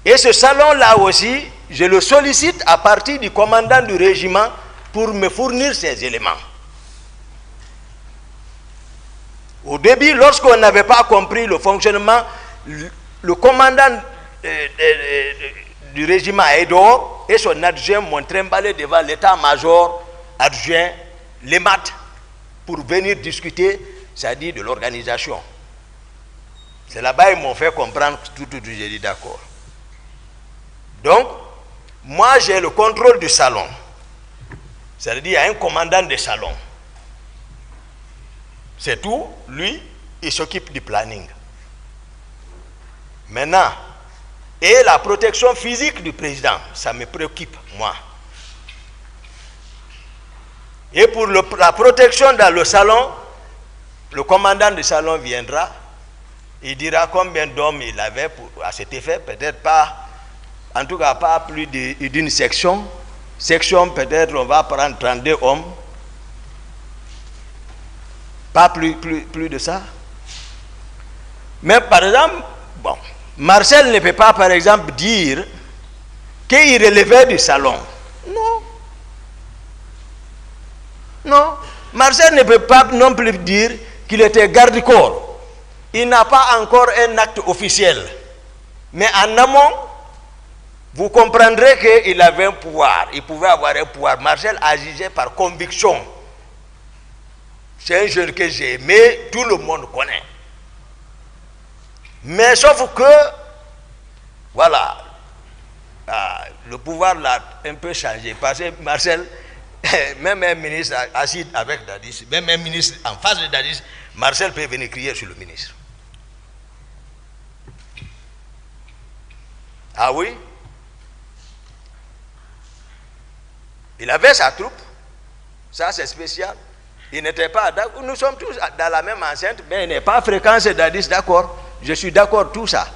S2: Et ce salon-là aussi, je le sollicite à partir du commandant du régiment pour me fournir ces éléments. Au début, lorsqu'on n'avait pas compris le fonctionnement, le commandant du régiment Aïdor et son adjoint m'ont trimballé devant l'état-major adjoint, les maths, pour venir discuter, c'est-à-dire de l'organisation. C'est là-bas qu'ils m'ont fait comprendre tout, j'ai dit d'accord. Donc, moi j'ai le contrôle du salon. C'est-à-dire, il y a un commandant de salon. C'est tout, lui, il s'occupe du planning. Maintenant, et la protection physique du président, ça me préoccupe, moi. Et pour la protection dans le salon, le commandant du salon viendra, il dira combien d'hommes il avait à cet effet, peut-être pas, en tout cas pas plus d'une section. Section, peut-être on va prendre 32 hommes. Pas plus de ça. Mais par exemple, bon, Marcel ne peut pas par exemple dire qu'il relevait du salon. Non. Marcel ne peut pas non plus dire qu'il était garde-corps. Il n'a pas encore un acte officiel. Mais en amont, vous comprendrez qu'il avait un pouvoir. Il pouvait avoir un pouvoir. Marcel agissait par conviction. C'est un jeune que j'ai aimé, tout le monde connaît. Mais sauf que, voilà, le pouvoir l'a un peu changé. Parce que Marcel, même un ministre assis avec Dadis, même un ministre en face de Dadis, Marcel peut venir crier sur le ministre. Ah oui? Il avait sa troupe. Ça, c'est spécial. Il n'était pas d'accord. Nous sommes tous dans la même enceinte, mais il n'est pas fréquent, c'est Dadis, d'accord. Je suis d'accord, tout ça.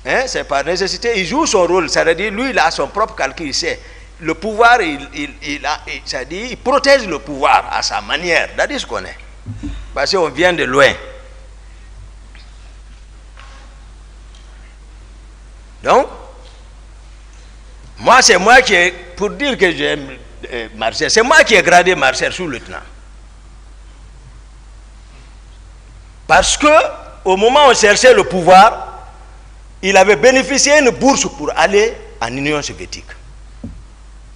S2: Hein? C'est par nécessité. Il joue son rôle. Ça veut dire, lui, il a son propre calcul. Il sait. Le pouvoir, il protège le pouvoir à sa manière. Dadis connaît. Parce qu'on vient de loin. Donc, moi, c'est moi qui ai, pour dire que j'aime Marcel, c'est moi qui ai gradé Marcel sous-lieutenant. Parce que, au moment où on cherchait le pouvoir, il avait bénéficié d'une bourse pour aller en Union soviétique.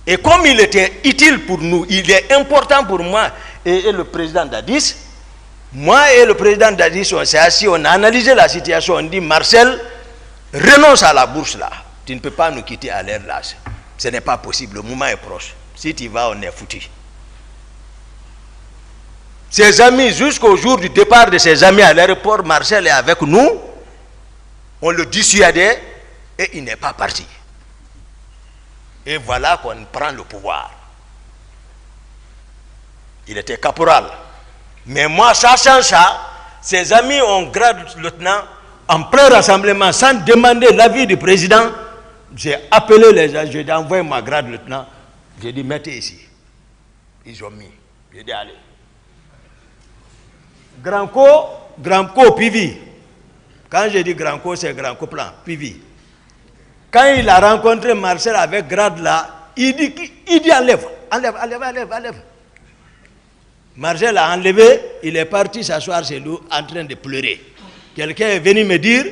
S2: Et comme il était utile pour nous, il est important pour moi et le président Dadis, moi et le président Dadis, on s'est assis, on a analysé la situation, on dit, Marcel, renonce à la bourse là. Tu ne peux pas nous quitter à l'air là. Ce n'est pas possible, le moment est proche. Si tu vas, on est foutu. Ses amis, jusqu'au jour du départ de ses amis à l'aéroport, Marcel est avec nous. On le dissuadait et il n'est pas parti. Et voilà qu'on prend le pouvoir. Il était caporal. Mais moi, sachant ça, ses amis ont grade lieutenant en plein rassemblement, sans demander l'avis du président. J'ai appelé les gens, j'ai envoyé ma grade lieutenant. J'ai dit, mettez ici. Ils ont mis. J'ai dit, allez. Grand-Co, Pivi. Quand je dis Grand-Co, c'est Grand-Co plan, Pivi. Quand il a rencontré Marcel avec grade là, il dit enlève. Marcel a enlevé, il est parti s'asseoir chez lui en train de pleurer. Quelqu'un est venu me dire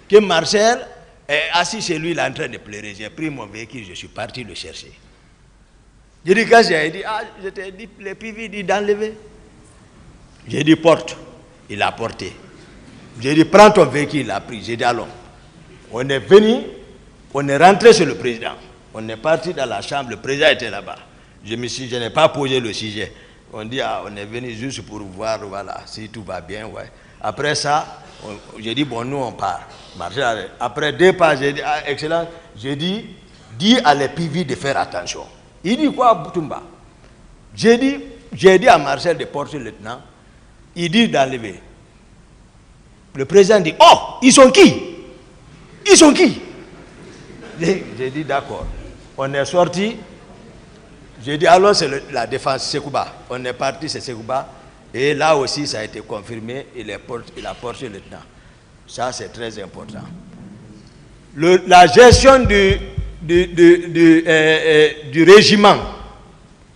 S2: que Marcel est assis chez lui, il est en train de pleurer. J'ai pris mon véhicule, je suis parti le chercher. J'ai dit, qu'est-ce qu'il dit? Ah, je t'ai dit, le PV dit d'enlever. J'ai dit, porte. Il a porté. J'ai dit, prends ton véhicule, il a pris. J'ai dit, allons. On est venu, on est rentré chez le président. On est parti dans la chambre, le président était là-bas. Je n'ai pas posé le sujet. On dit, ah, on est venu juste pour voir, voilà, si tout va bien, ouais. Après ça, j'ai dit, bon, nous on part. Après 2 pas, j'ai dit, ah, excellent, j'ai dit, dis à l'EPV de faire attention. Il dit quoi, Boutoumba? J'ai dit à Marcel de porter le lieutenant, il dit d'enlever. Le président dit, oh, ils sont qui? Ils sont qui? J'ai dit, d'accord. On est sorti. J'ai dit, alors c'est la défense Sekouba. On est parti, c'est Sekouba. Et là aussi, ça a été confirmé. Il a porté le lieutenant. Ça, c'est très important. La gestion du régiment,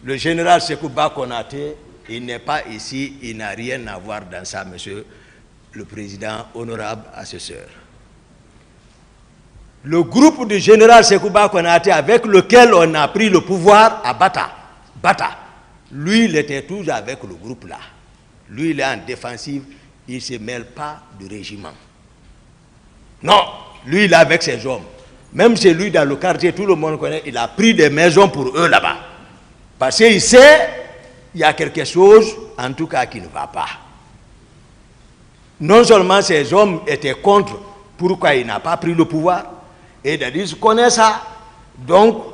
S2: le général Sekouba Konaté, il n'est pas ici, il n'a rien à voir dans ça, monsieur le président, honorable assesseur. Le groupe du général Sekouba Konaté avec lequel on a pris le pouvoir à Bata, lui, il était toujours avec le groupe là. Lui, il est en défensive, il ne se mêle pas du régiment. Non, lui, il est avec ses hommes. Même chez lui, dans le quartier, tout le monde connaît, il a pris des maisons pour eux là-bas. Parce qu'il sait, il y a quelque chose, en tout cas, qui ne va pas. Non seulement ces hommes étaient contre pourquoi il n'a pas pris le pouvoir, et ils connaissent ça, donc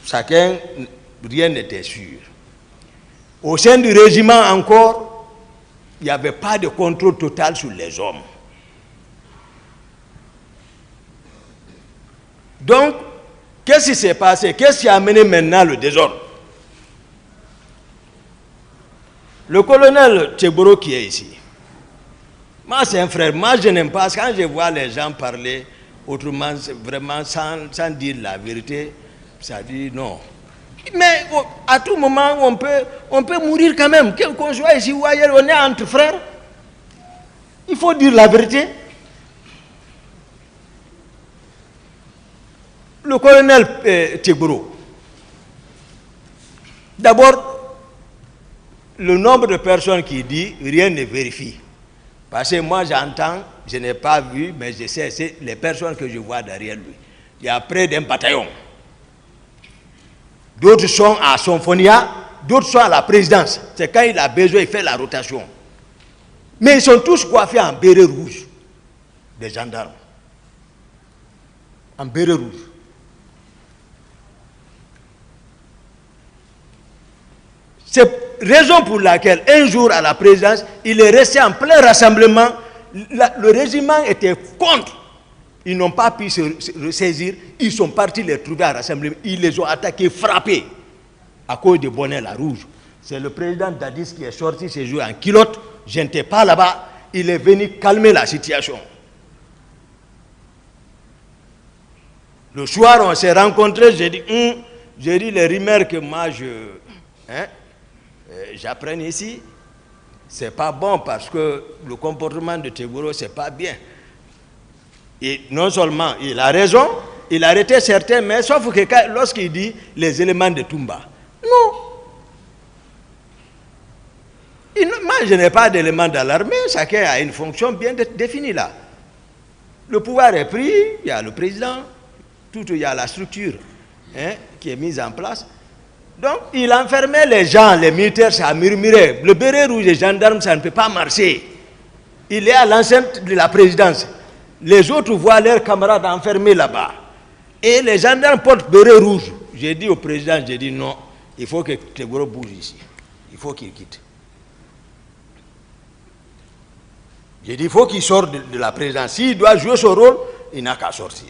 S2: chacun, rien n'était sûr. Au sein du régiment encore, il n'y avait pas de contrôle total sur les hommes. Donc, qu'est-ce qui s'est passé? Qu'est-ce qui a amené maintenant le désordre? Le colonel Tcheboro qui est ici, moi c'est un frère, moi je n'aime pas, quand je vois les gens parler autrement, vraiment sans dire la vérité, ça dit non. Mais à tout moment, on peut mourir quand même, qu'on soit ici ou ailleurs, on est entre frères. Il faut dire la vérité. Le colonel Tcheboro, d'abord, le nombre de personnes qui disent rien ne vérifie. Parce que moi j'entends, je n'ai pas vu, mais je sais, c'est les personnes que je vois derrière lui. Il y a près d'un bataillon. D'autres sont à Sonfonia, d'autres sont à la présidence. C'est quand il a besoin, il fait la rotation. Mais ils sont tous coiffés en béret rouge, des gendarmes. En béret rouge. C'est raison pour laquelle, un jour à la présidence, il est resté en plein rassemblement. Le régiment était contre. Ils n'ont pas pu se ressaisir. Ils sont partis les trouver à rassemblement. Ils les ont attaqués, frappés, à cause de bonnet la rouge. C'est le président Dadis qui est sorti ce jour en culotte. Je n'étais pas là-bas. Il est venu calmer la situation. Le soir, on s'est rencontrés. J'ai dit les rumeurs que moi j'apprends ici, c'est pas bon parce que le comportement de Tcheboro, c'est pas bien. Et non seulement il a raison, il a arrêté certains, mais sauf que lorsqu'il dit les éléments de Toumba, non. Moi, je n'ai pas d'éléments dans l'armée, chacun a une fonction bien définie là. Le pouvoir est pris, il y a le président, il y a la structure qui est mise en place. Donc, il enfermait les gens, les militaires, ça murmurait. Le béret rouge des gendarmes, ça ne peut pas marcher. Il est à l'enceinte de la présidence. Les autres voient leurs camarades enfermés là-bas. Et les gendarmes portent béret rouge. J'ai dit au président, j'ai dit non, il faut que Tcheboro bouge ici. Il faut qu'il quitte. J'ai dit, il faut qu'il sorte de la présidence. S'il doit jouer son rôle, il n'a qu'à sortir.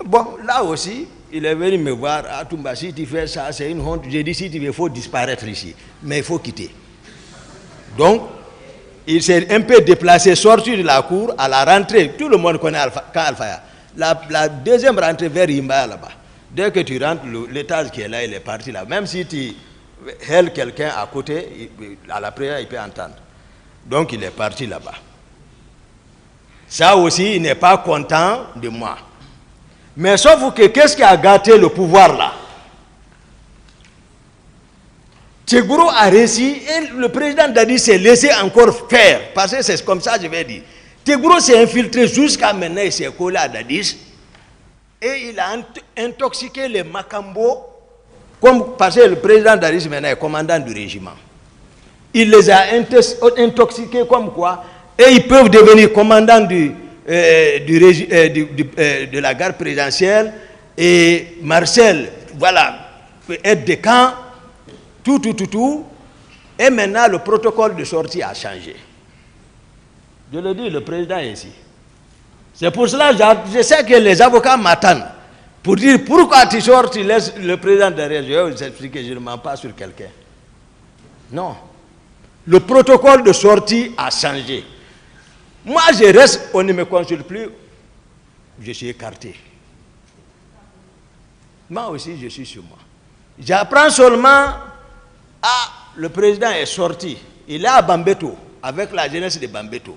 S2: Bon, là aussi, il est venu me voir, ah Toumba, si tu fais ça, c'est une honte. J'ai dit, si tu veux, il faut disparaître ici. Mais il faut quitter. Donc, il s'est un peu déplacé, sorti de la cour, à la rentrée. Tout le monde connaît Alfaya. La deuxième rentrée vers Imba, là-bas. Dès que tu rentres, l'étage qui est là, il est parti là. Même si quelqu'un à côté, à la prière, il peut entendre. Donc il est parti là-bas. Ça aussi, il n'est pas content de moi. Mais sauf que qu'est-ce qui a gâté le pouvoir là? Tchegboro a réussi et le président Dadi s'est laissé encore faire. Parce que c'est comme ça, je vais dire. Tchegboro s'est infiltré jusqu'à maintenant, il s'est collé à Dadis. Et il a intoxiqué les Makambo. Parce que le président Dadis maintenant est commandant du régiment. Il les a intoxiqués comme quoi. Et ils peuvent devenir commandants de la garde présidentielle. Et Marcel, voilà, peut être de camp. Tout. Et maintenant, le protocole de sortie a changé. Je le dis, le président est ici. C'est pour cela que je sais que les avocats m'attendent. Pour dire pourquoi tu sors, tu laisses le président derrière. Je vais vous expliquer, je ne mens pas sur quelqu'un. Non. Le protocole de sortie a changé. Moi, je reste, on ne me consulte plus. Je suis écarté. Moi aussi, je suis sur moi. J'apprends seulement... Ah, le président est sorti. Il est à Bambeto, avec la jeunesse de Bambeto.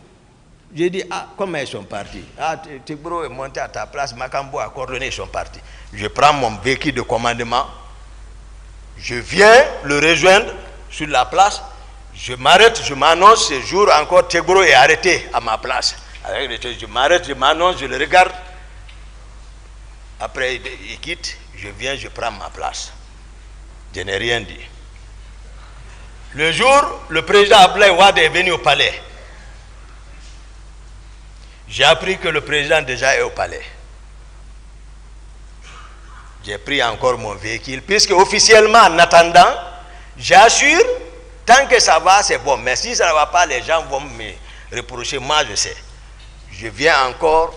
S2: J'ai dit, ah, comment ils sont partis? Ah, Tchegboro est monté à ta place, Makambo a coordonné, ils sont partis. Je prends mon véhicule de commandement, je viens le rejoindre sur la place, je m'arrête, je m'annonce, ce jour encore, Tchegboro est arrêté à ma place. Je m'arrête, je m'annonce, je le regarde. Après, il quitte, je viens, je prends ma place. Je n'ai rien dit. Le jour, le président Abdoulaye Wade est venu au palais. J'ai appris que le président déjà est au palais. J'ai pris encore mon véhicule, puisque officiellement, en attendant, j'assure, tant que ça va, c'est bon. Mais si ça ne va pas, les gens vont me reprocher. Moi, je sais. Je viens encore,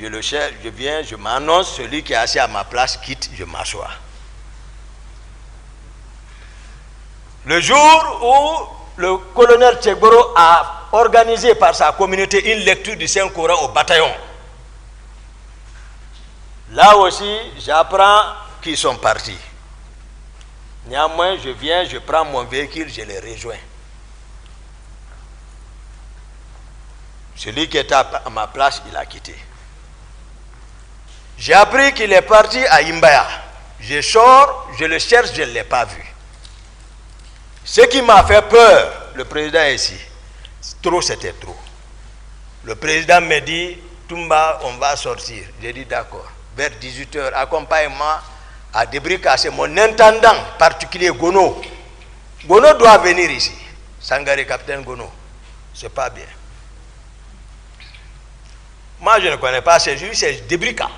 S2: je le cherche, je viens, je m'annonce, celui qui est assis à ma place quitte, je m'assois. Le jour où le colonel Tchegboro a organisé par sa communauté une lecture du Saint-Coran au bataillon, là aussi, j'apprends qu'ils sont partis. Néanmoins, je viens, je prends mon véhicule, je les rejoins. Celui qui était à ma place, il a quitté. J'ai appris qu'il est parti à Imbaya. Je sors, je le cherche, je ne l'ai pas vu. Ce qui m'a fait peur, le président est ici. Trop, c'était trop. Le président me dit, Toumba, on va sortir. J'ai dit d'accord. Vers 18h, accompagne-moi à débricager mon intendant particulier, Gono. Gono doit venir ici. Sangaré, capitaine Gono. C'est pas bien. Moi, je ne connais pas ces juges, c'est débrica.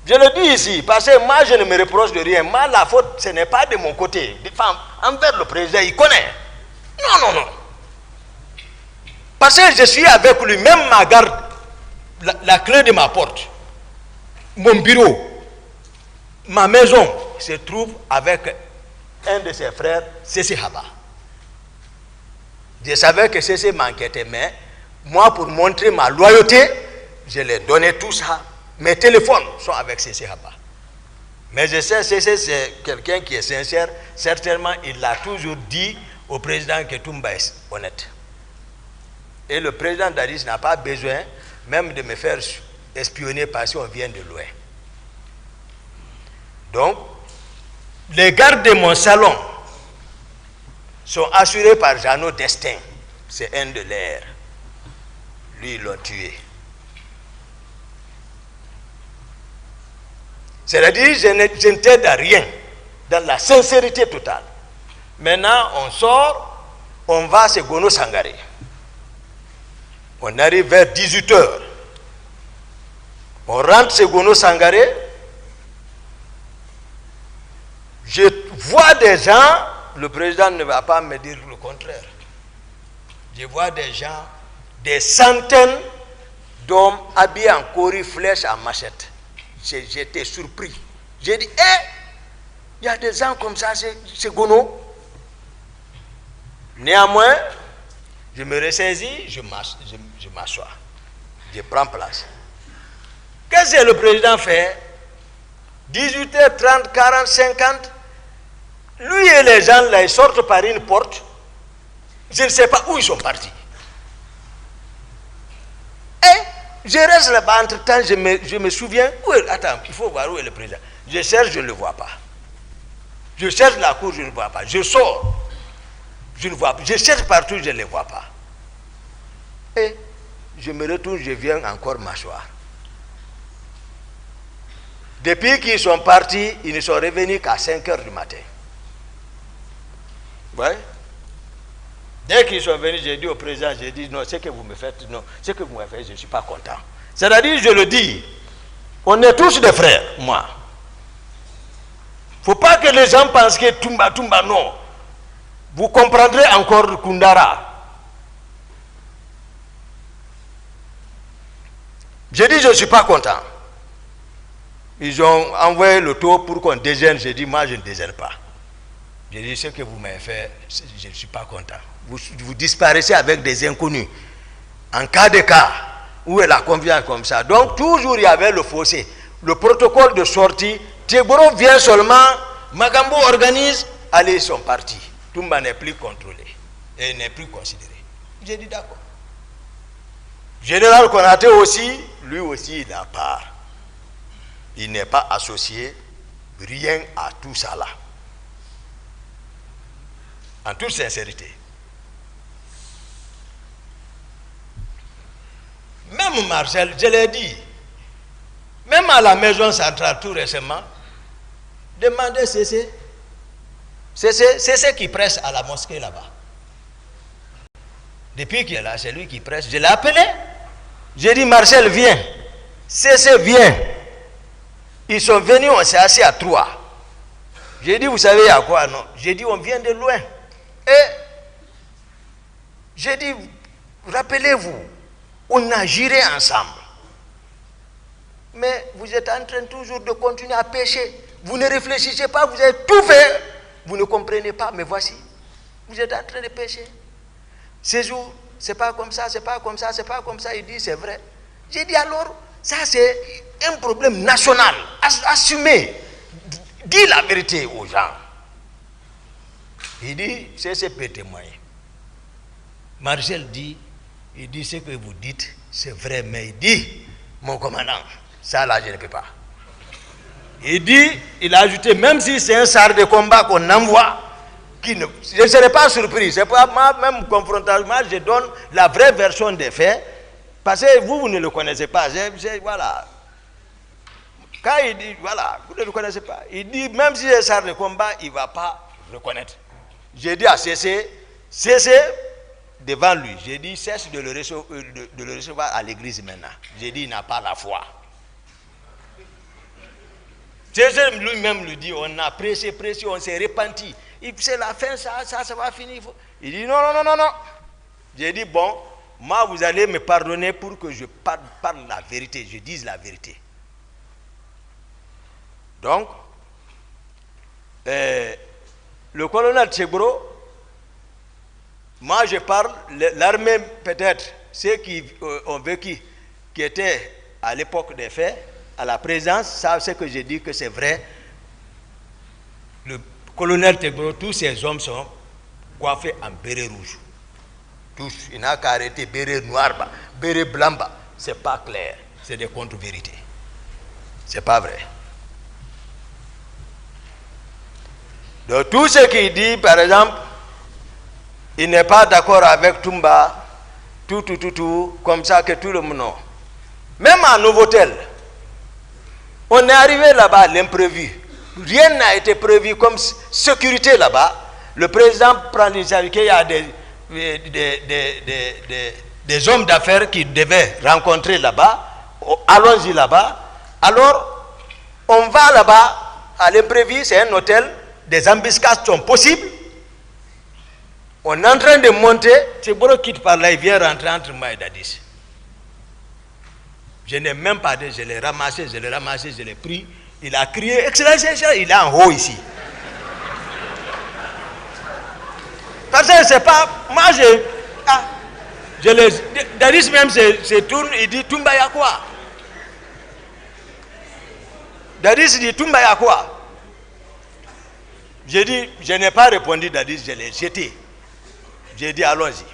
S2: Je le dis ici, parce que moi, je ne me reproche de rien. Moi, la faute, ce n'est pas de mon côté. Envers le président, il connaît. Non. Parce que je suis avec lui, même ma garde, la clé de ma porte, mon bureau, ma maison se trouve avec un de ses frères, Cécé Haba. Je savais que Cécé m'enquêtait, mais moi, pour montrer ma loyauté, je lui ai donné tout ça. Mes téléphones sont avec Cécé Haba. Mais je sais, Cécé, c'est quelqu'un qui est sincère. Certainement, il a toujours dit au président que Toumba est honnête. Et le président Dadis n'a pas besoin même de me faire espionner parce qu'on vient de loin. Donc, les gardes de mon salon sont assurés par Jeannot Destin. C'est un de leurs. Lui, ils l'ont tué. C'est-à-dire, je ne t'aide à rien, dans la sincérité totale. Maintenant, on sort, on va à Gono Sangaré. On arrive vers 18h. On rentre chez Gono Sangaré. Je vois des gens, le président ne va pas me dire le contraire. Je vois des gens, des centaines d'hommes habillés en cori, flèches, en machette. J'étais surpris. J'ai dit, il y a des gens comme ça, c'est Gono. Néanmoins, je me ressaisis, je m'assois. Je prends place. Qu'est-ce que le président fait? 18h30, 40, 50, lui et les gens là, ils sortent par une porte. Je ne sais pas où ils sont partis. Et je reste là-bas, entre-temps, je me souviens, attends, il faut voir où est le président. Je cherche, je ne le vois pas. Je cherche la cour, je ne le vois pas. Je sors, je ne vois pas. Je cherche partout, je ne le vois pas. Et je me retourne, je viens encore m'asseoir. Depuis qu'ils sont partis, ils ne sont revenus qu'à 5 heures du matin. Ouais. Dès qu'ils sont venus, j'ai dit au président, j'ai dit non, ce que vous me faites, non, ce que vous me faites, je ne suis pas content. C'est-à-dire, je le dis, on est tous des frères, moi. Il ne faut pas que les gens pensent que Toumba, non. Vous comprendrez encore Koundara. J'ai dit, je ne suis pas content. Ils ont envoyé le tour pour qu'on déjeune. J'ai dit, moi, je ne déjeune pas. J'ai dit, ce que vous m'avez fait, je ne suis pas content. Vous disparaissez avec des inconnus. En cas de cas, où est la confiance comme ça? Donc, toujours, il y avait le fossé. Le protocole de sortie, Tchegboro vient seulement, Magambo organise, allez, ils sont partis. Toumba n'est plus contrôlé et n'est plus considéré. J'ai dit, d'accord. Général Konaté aussi, lui aussi, il a part. Il n'est pas associé rien à tout ça là. En toute sincérité. Même Marcel, je l'ai dit, même à la maison centrale tout récemment, demandez CC. C'est qui presse à la mosquée là-bas. Depuis qu'il est là, c'est lui qui presse. Je l'ai appelé. J'ai dit, Marcel, viens. CC, viens. Ils sont venus, on s'est assis à 3. J'ai dit, vous savez à quoi? Non. J'ai dit, on vient de loin. Et j'ai dit, rappelez-vous, on a géré ensemble. Mais vous êtes en train toujours de continuer à pécher. Vous ne réfléchissez pas, vous avez tout fait. Vous ne comprenez pas, mais voici, vous êtes en train de pécher. Ces jours, c'est pas comme ça, c'est pas comme ça, c'est pas comme ça. Il dit, c'est vrai. J'ai dit, alors, ça c'est un problème national. Assumez. Dis la vérité aux gens. Il dit, c'est peut témoigner. Marcel dit, il dit, ce que vous dites, c'est vrai, mais il dit, mon commandant, ça là, je ne peux pas. Il dit, il a ajouté, même si c'est un char de combat qu'on envoie, je ne serai pas surpris. C'est pas moi, même confrontation, je donne la vraie version des faits, parce que vous ne le connaissez pas. Voilà. Quand il dit, voilà, vous ne le connaissez pas. Il dit, même si c'est un char de combat, il ne va pas reconnaître. J'ai dit à CC devant lui, j'ai dit, cesse de le recevoir à l'église maintenant. J'ai dit, il n'a pas la foi. Jésus lui-même lui dit, on a pressé, on s'est repenti. C'est la fin, ça va finir. Il dit, non. J'ai dit, bon, moi, vous allez me pardonner pour que je parle la vérité, je dise la vérité. Donc, le colonel Tchegboro, moi je parle, l'armée peut-être, ceux qui ont vécu, qui étaient à l'époque des faits, à la présence, savent ce que je dis que c'est vrai. Le colonel Tchegboro, tous ces hommes sont coiffés en béret rouge. Tous, il n'a qu'à arrêter béret noir, béret blanc, c'est pas clair, c'est des contre-vérités. C'est pas vrai. Donc tout ce qu'il dit, par exemple, il n'est pas d'accord avec Toumba, tout, comme ça que tout le monde. Non. Même à Novotel, on est arrivé là-bas à l'imprévu. Rien n'a été prévu comme sécurité là-bas. Le président prend l'initiative qu'il y a des hommes d'affaires qui devaient rencontrer là-bas. Allons-y là-bas. Alors, on va là-bas à l'imprévu, c'est un hôtel. Des embuscades sont possibles. On est en train de monter. Tchegboro quitte par là, il vient rentrer entre moi et Dadis. Je n'ai même pas dit, je l'ai ramassé, je l'ai pris. Il a crié, Excellence, il est en haut ici. Parce que c'est pas. Moi, Dadis même se tourne, il dit Toumba ya quoi? Dadis dit Toumba ya quoi? J'ai dit, je n'ai pas répondu Dadis, je l'ai jeté. J'ai dit, allons-y.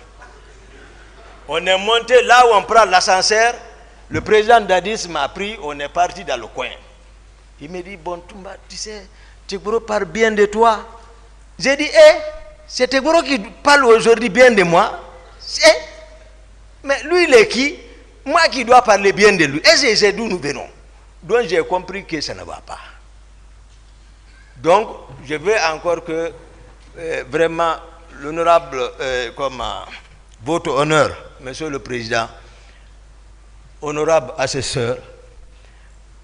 S2: On est monté là où on prend l'ascenseur. Le président Dadis m'a pris, on est parti dans le coin. Il me dit, bon, Toumba, tu sais, Tegboro parle bien de toi. J'ai dit, c'est Tegboro qui parle aujourd'hui bien de moi. Mais lui, il est qui? Moi qui dois parler bien de lui. Et c'est d'où nous venons. Donc j'ai compris que ça ne va pas. Donc, je veux encore que vraiment l'honorable, votre honneur, monsieur le président, honorable assesseur,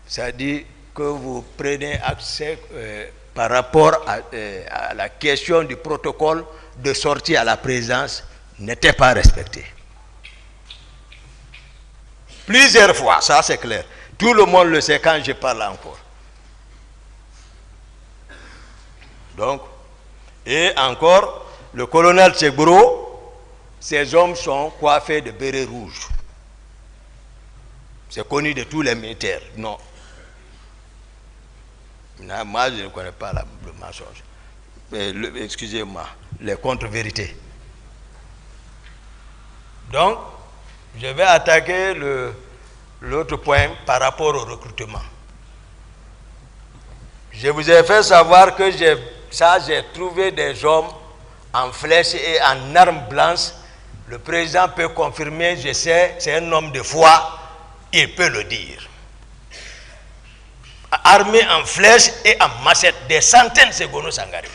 S2: ça dit que vous prenez accès par rapport à la question du protocole de sortie à la présidence n'était pas respecté. Plusieurs fois, ça c'est clair. Tout le monde le sait quand je parle encore. Donc, et encore, le colonel Tegboro, ces hommes sont coiffés de bérets rouges. C'est connu de tous les militaires. Non. Moi, je ne connais pas le mensonge. Excusez-moi, les contre-vérités. Donc, je vais attaquer l'autre point par rapport au recrutement. Je vous ai fait savoir que j'ai trouvé des hommes en flèche et en armes blanches. Le président peut confirmer, je sais, c'est un homme de foi, il peut le dire. Armés en flèche et en machette, des centaines de Gono Sangaré.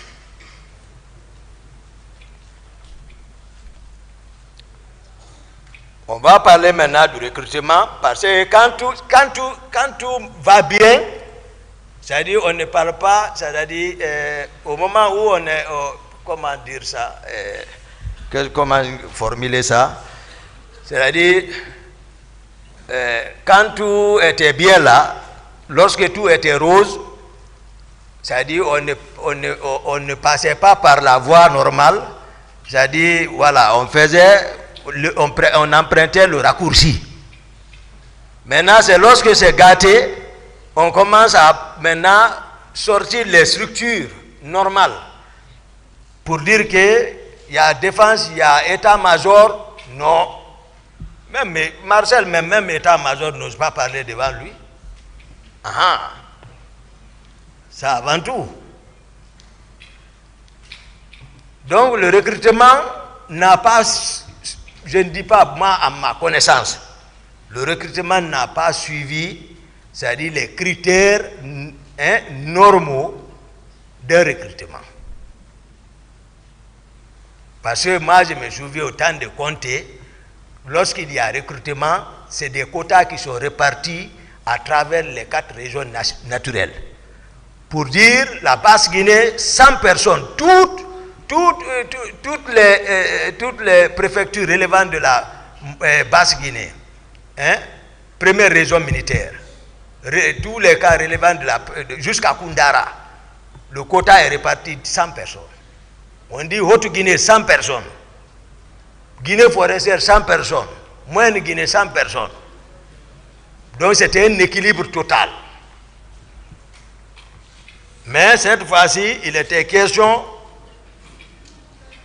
S2: On va parler maintenant du recrutement parce que quand tout va bien, c'est-à-dire on ne parle pas, c'est-à-dire au moment où on est, comment dire ça, comment formuler ça, c'est-à-dire quand tout était bien là, lorsque tout était rose, c'est-à-dire on ne passait pas par la voie normale, c'est-à-dire voilà, on empruntait le raccourci. Maintenant, c'est lorsque c'est gâté, on commence à maintenant sortir les structures normales pour dire qu'il y a défense, il y a état-major. Non. Même Marcel, même état-major n'ose pas parler devant lui. Ah, ça avant tout. Donc le recrutement n'a pas, je ne dis pas moi à ma connaissance, le recrutement n'a pas suivi, c'est-à-dire les critères normaux de recrutement. Parce que moi je me souviens au temps de Conté, lorsqu'il y a recrutement, c'est des quotas qui sont répartis à travers les 4 régions naturelles. Pour dire, la Basse-Guinée, 100 personnes, toutes les préfectures relevantes de la Basse-Guinée, première région militaire, tous les cas relevant jusqu'à Koundara, le quota est réparti de 100 personnes. On dit Haute-Guinée, 100 personnes. Guinée forestière, 100 personnes. Moyenne Guinée, 100 personnes. Donc c'était un équilibre total. Mais cette fois-ci, il était question,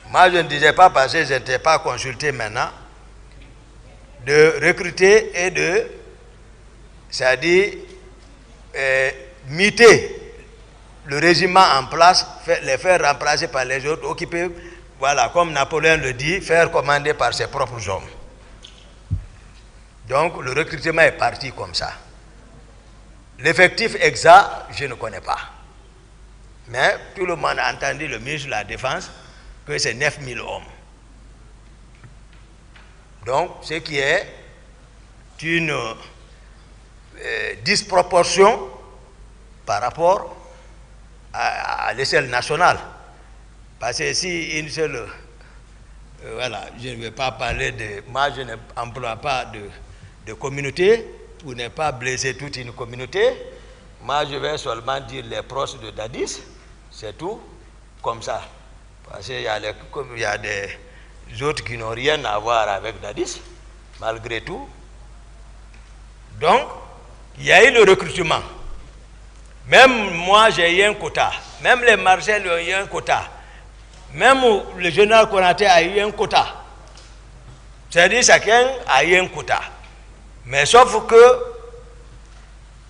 S2: moi je ne disais pas parce que je n'étais pas consulté maintenant, de recruter et de, c'est-à-dire, muter le régiment en place, les faire remplacer par les autres, occuper, voilà, comme Napoléon le dit, faire commander par ses propres hommes. Donc le recrutement est parti comme ça. L'effectif exact, je ne connais pas. Mais tout le monde a entendu le ministre de la Défense que c'est 9000 hommes. Donc ce qui est une disproportion par rapport à l'échelle nationale. Parce que si une seule, voilà, je ne vais pas parler de, moi je n'emploie pas de communauté pour ne pas blesser toute une communauté. Moi je vais seulement dire les proches de Dadis, c'est tout, comme ça. Parce qu'il y a des autres qui n'ont rien à voir avec Dadis, malgré tout. Donc, il y a eu le recrutement.
S3: Même moi, j'ai eu un quota. Même les Marcel ont eu un quota. Même le général Konaté a eu un quota. C'est-à-dire chacun a eu un quota. Mais sauf que,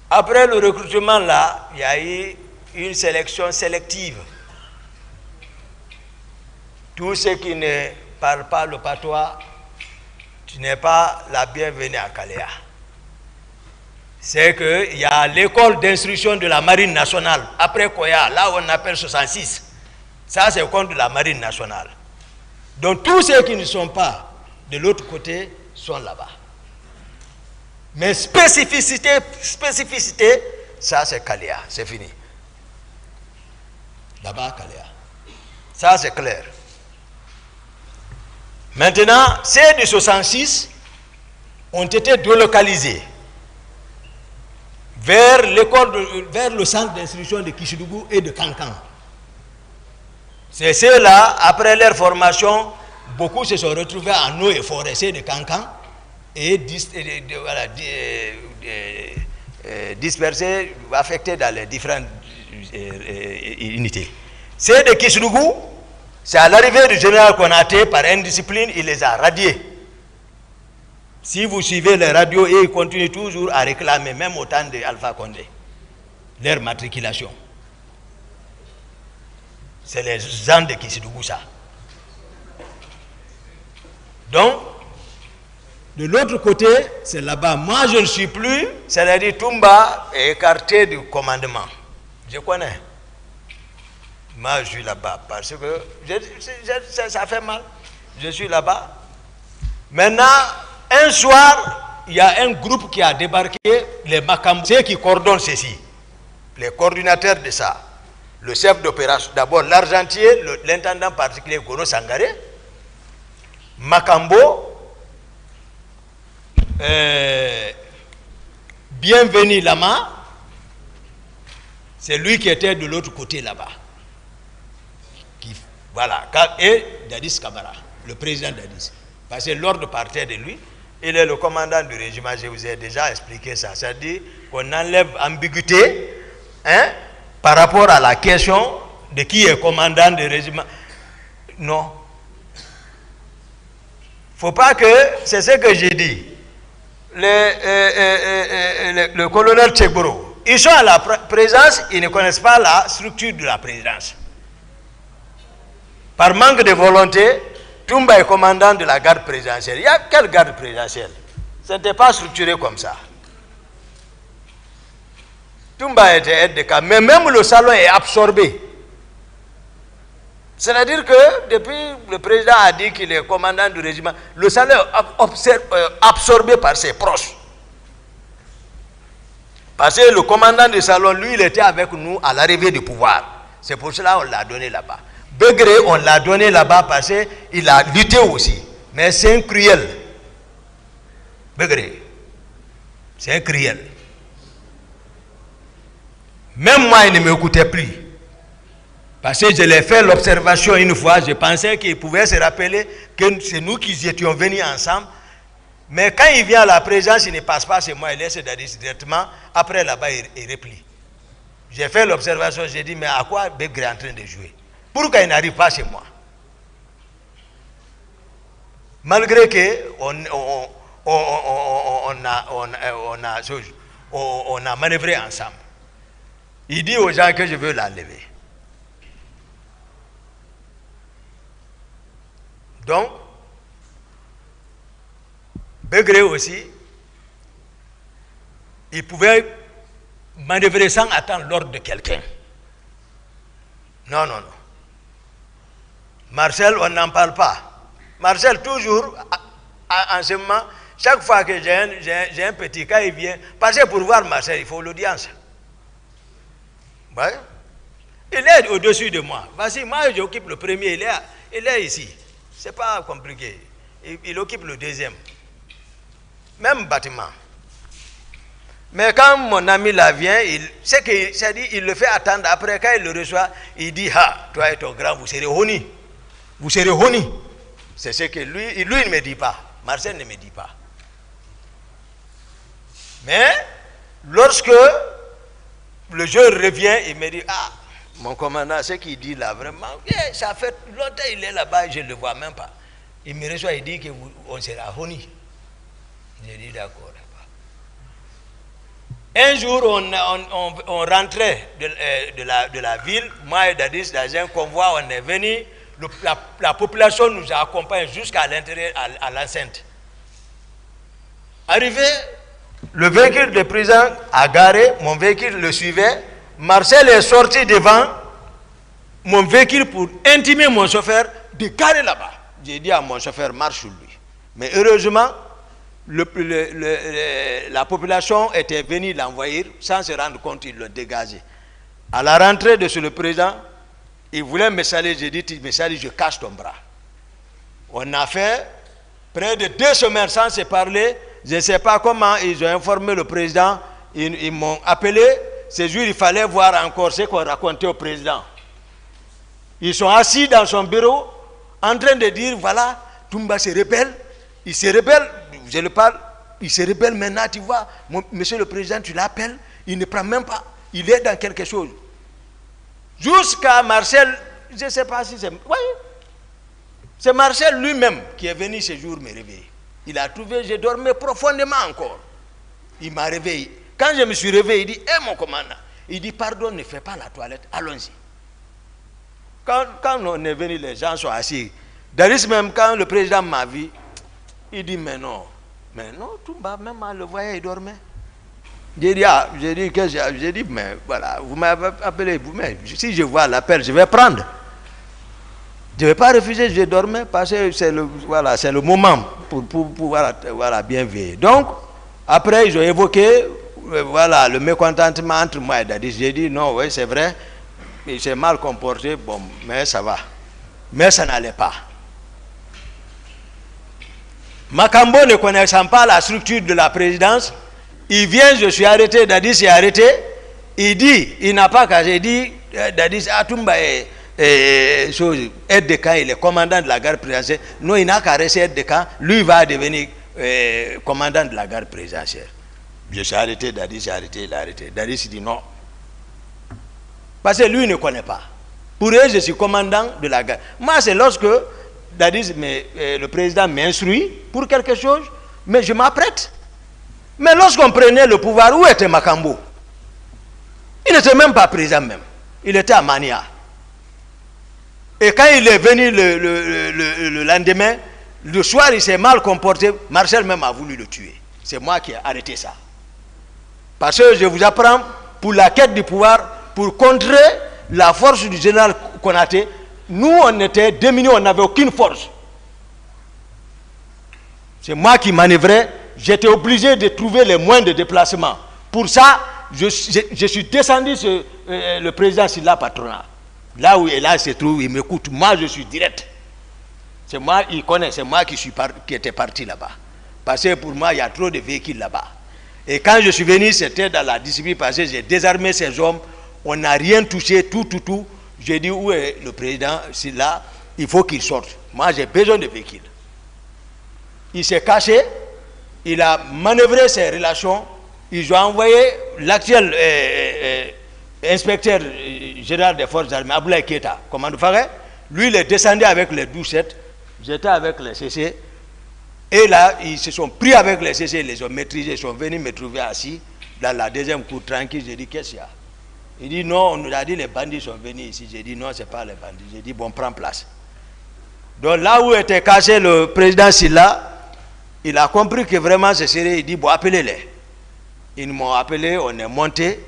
S3: après le recrutement là, il y a eu une sélection sélective. Tous ceux qui ne parlent pas le patois, tu n'es pas la bienvenue à Kaléa. C'est qu'il y a l'école d'instruction de la Marine nationale, après Koya, là où on appelle 66. Ça, c'est le compte de la Marine nationale. Donc, tous ceux qui ne sont pas de l'autre côté sont là-bas. Mais spécificité, ça, c'est Kaléa, c'est fini. Là-bas, Kaléa. Ça, c'est clair. Maintenant, ceux de 66 ont été délocalisés vers le centre d'instruction de Kishidougou et de Kankan. C'est ceux-là, après leur formation, beaucoup se sont retrouvés en eau et forêt de Kankan et dispersés, affectés dans les différentes unités. Ceux de Kishidougou, c'est à l'arrivée du général Konaté, par indiscipline, il les a radiés. Si vous suivez les radios, ils continuent toujours à réclamer, même au temps d'Alpha Condé, leur matriculation. C'est les gens de Kishidougou, ça. Donc, de l'autre côté, c'est là-bas. Moi, je ne suis plus, c'est-à-dire Toumba est écarté du commandement. Je connais. Moi, je suis là-bas parce que ça fait mal. Je suis là-bas. Maintenant, un soir, il y a un groupe qui a débarqué, les Makambo, ceux qui coordonnent ceci, les coordinateurs de ça, le chef d'opération, d'abord l'argentier, l'intendant particulier Gono Sangaré, Makambo, Bienvenu Lama, c'est lui qui était de l'autre côté là-bas. Voilà, et Dadis Kamara, le président Dadis. Parce que l'ordre partait de lui. Il est le commandant du régiment, je vous ai déjà expliqué ça. C'est-à-dire qu'on enlève ambiguïté par rapport à la question de qui est commandant du régiment. Non. Il ne faut pas que, c'est ce que j'ai dit, le colonel Tchegboro, ils sont à la présidence, ils ne connaissent pas la structure de la présidence. Par manque de volonté, Toumba est commandant de la garde présidentielle. Il y a quelle garde présidentielle? Ce n'était pas structuré comme ça. Toumba était aide de camp, mais même le salon est absorbé. C'est-à-dire que depuis le président a dit qu'il est commandant du régiment, le salon est absorbé par ses proches. Parce que le commandant du salon, lui, il était avec nous à l'arrivée du pouvoir. C'est pour cela qu'on l'a donné là-bas. Begré, on l'a donné là-bas parce qu'il a lutté aussi. Mais c'est un cruel. Begré. C'est un cruel. Même moi, il ne m'écoutait plus. Parce que je l'ai fait l'observation une fois, je pensais qu'il pouvait se rappeler que c'est nous qui étions venus ensemble. Mais quand il vient à la présence, il ne passe pas chez moi, il laisse directement. Après là-bas, il replie. J'ai fait l'observation, j'ai dit, mais à quoi Begré est en train de jouer? Pourquoi il n'arrive pas chez moi? Malgré qu'on a manœuvré ensemble. Il dit aux gens que je veux l'enlever. Donc, Begré aussi, il pouvait manœuvrer sans attendre l'ordre de quelqu'un. Non, non, non. Marcel, on n'en parle pas. Marcel, toujours, en ce moment, chaque fois que j'ai un petit cas, il vient. Parce que pour voir Marcel, il faut l'audience. Ouais. Il est au-dessus de moi. Voici, moi, j'occupe le premier, il est ici. Ce n'est pas compliqué. Il occupe le deuxième. Même bâtiment. Mais quand mon ami là vient, il le fait attendre. Après, quand il le reçoit, il dit, ah, toi et ton grand, vous serez honni. Vous serez honni. C'est ce que lui, il ne me dit pas. Marcel ne me dit pas. Mais, lorsque le jour revient, il me dit, ah, mon commandant, ce qu'il dit là, vraiment, ça fait longtemps qu'il est là-bas, je ne le vois même pas. Il me reçoit, il dit qu'on sera honni. J'ai dit d'accord. Un jour, on rentrait de la ville, moi et Dadis, dans un convoi, on est venu, la population nous a accompagnés jusqu'à l'intérieur, à l'enceinte. Arrivé, le véhicule de président a garé, mon véhicule le suivait, Marcel est sorti devant mon véhicule pour intimer mon chauffeur de garer là-bas. J'ai dit à mon chauffeur, marche sur lui. Mais heureusement, la population était venue l'envoyer, sans se rendre compte, ils l'ont dégagé. À la rentrée de le président, il voulait me saluer, j'ai dit, me salue, je cache ton bras. On a fait près de 2 semaines sans se parler. Je ne sais pas comment ils ont informé le président. Ils m'ont appelé. Ce jour, il fallait voir encore ce qu'on racontait au président. Ils sont assis dans son bureau, en train de dire, voilà, Toumba se rebelle. Il se rebelle, je le parle, il se rebelle maintenant, tu vois. Monsieur le président, tu l'appelles, il ne prend même pas. Il est dans quelque chose. Jusqu'à Marcel, je ne sais pas si c'est... Oui, c'est Marcel lui-même qui est venu ce jour me réveiller. Il a trouvé, je dormais profondément encore. Il m'a réveillé. Quand je me suis réveillé, il dit, hé mon commandant, il dit, pardon, ne fais pas la toilette, allons-y. Quand on est venu, les gens sont assis. Daris même, quand le président m'a vu, il dit, mais non, Toumba, même à le voyer, il dormait. J'ai dit, mais voilà, vous m'avez appelé, mais si je vois l'appel, je vais prendre. Je ne vais pas refuser, je dormais parce que c'est le moment pour bien veiller. Donc, après, ils ont évoqué le mécontentement entre moi et Dadis. J'ai dit, non, oui, c'est vrai, il s'est mal comporté, bon, mais ça va. Mais ça n'allait pas. Makambo, ne connaissant pas la structure de la présidence, il vient, je suis arrêté, Dadis est arrêté, il dit, il n'a pas qu'à, j'ai dit, Dadis, Toumba est aide de camp, il est commandant de la garde présidentielle. Non, il n'a qu'à rester aide de camp, lui il va devenir commandant de la garde présidentielle. Je suis arrêté, Dadis est arrêté, il est arrêté. Dadis dit non. Parce que lui il ne connaît pas. Pour eux, je suis commandant de la garde. Moi, c'est lorsque Dadis, le président m'instruit pour quelque chose, mais je m'apprête. Mais lorsqu'on prenait le pouvoir, où était Makambo? Il n'était même pas président même. Il était à Mania. Et quand il est venu le lendemain, le soir, il s'est mal comporté. Marcel même a voulu le tuer. C'est moi qui ai arrêté ça. Parce que je vous apprends, pour la quête du pouvoir, pour contrer la force du général Konaté, nous, on était démunis, on n'avait aucune force. C'est moi qui manœuvrais. J'étais obligé de trouver les moyens de déplacement. Pour ça, je suis descendu sur le président Silla Patronat. Là où il se trouve, il m'écoute. Moi, je suis direct. C'est moi, il connaît, c'est moi qui étais parti là-bas. Parce que pour moi, il y a trop de véhicules là-bas. Et quand je suis venu, c'était dans la discipline, parce que j'ai désarmé ces hommes. On n'a rien touché, tout. J'ai dit, où est le président? C'est là, il faut qu'il sorte. Moi, j'ai besoin de véhicules. Il s'est caché, il a manœuvré ses relations. Ils ont envoyé l'actuel inspecteur général des forces armées, Aboulaye Keita, commandant Faré. Lui, il est descendu avec les 12-7. J'étais avec les CC. Et là, ils se sont pris avec les CC, ils les ont maîtrisés. Ils sont venus me trouver assis dans la deuxième cour tranquille. J'ai dit, qu'est-ce qu'il y a? Il dit, non, on nous a dit les bandits sont venus ici. J'ai dit, non, ce n'est pas les bandits. J'ai dit, bon, prends place. Donc là où était caché le président Silla, il a compris que vraiment c'est sérieux. Il dit, bon, appelez-les. Ils m'ont appelé, on est monté.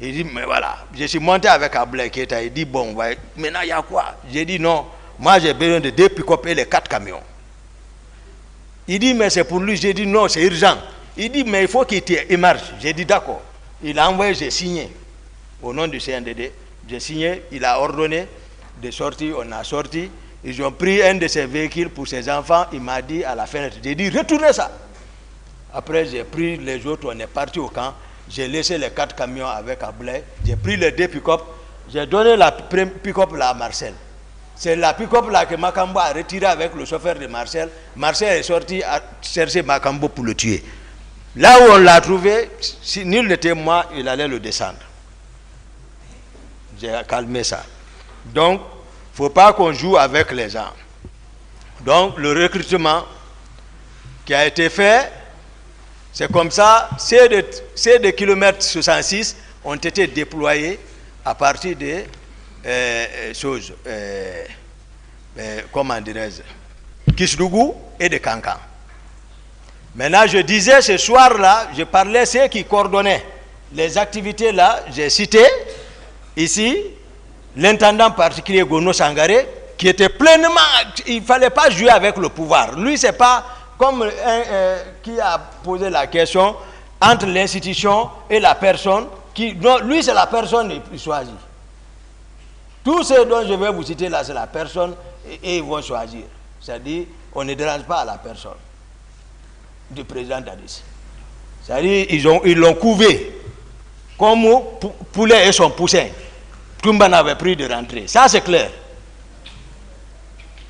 S3: Il dit, mais voilà, je suis monté avec Aboulaye Keita. Il dit, bon, maintenant il y a quoi? J'ai dit, non, moi j'ai besoin de 2 pick-up et les 4 camions. Il dit, mais c'est pour lui. J'ai dit, non, c'est urgent. Il dit, mais il faut qu'il émerge. J'ai dit, d'accord. Il a envoyé, j'ai signé. Au nom du CNDD, j'ai signé, il a ordonné de sortir, on a sorti. Ils ont pris un de ses véhicules pour ses enfants. Il m'a dit à la fenêtre, j'ai dit, retournez ça. Après, j'ai pris les autres, on est parti au camp. J'ai laissé les 4 camions avec Aboulaye. J'ai pris les 2 pick-up. J'ai donné la pick-up là à Marcel. C'est la pick-up là que Makambo a retiré avec le chauffeur de Marcel. Marcel est sorti à chercher Makambo pour le tuer. Là où on l'a trouvé, si nul n'était moi, il allait le descendre. j'ai calmé ça. Donc, il ne faut pas qu'on joue avec les gens. Donc, le recrutement qui a été fait, c'est comme ça, ces de kilomètres 66 ont été déployés à partir des choses, comment dirais-je, Kisdougou et de Kankan. Maintenant, je disais ce soir-là, je parlais ceux qui coordonnaient les activités là, j'ai cité ici l'intendant particulier Gono Sangaré, qui était pleinement, il ne fallait pas jouer avec le pouvoir. Lui, c'est pas comme qui a posé la question entre l'institution et la personne. Non, lui, c'est la personne qui choisit. Tout ce dont je vais vous citer là, c'est la personne et ils vont choisir. C'est-à-dire, on ne dérange pas à la personne du président Dadis. C'est-à-dire, ils l'ont couvé comme poulet et son poussin. Toumba n'avait pris de rentrée. Ça, c'est clair.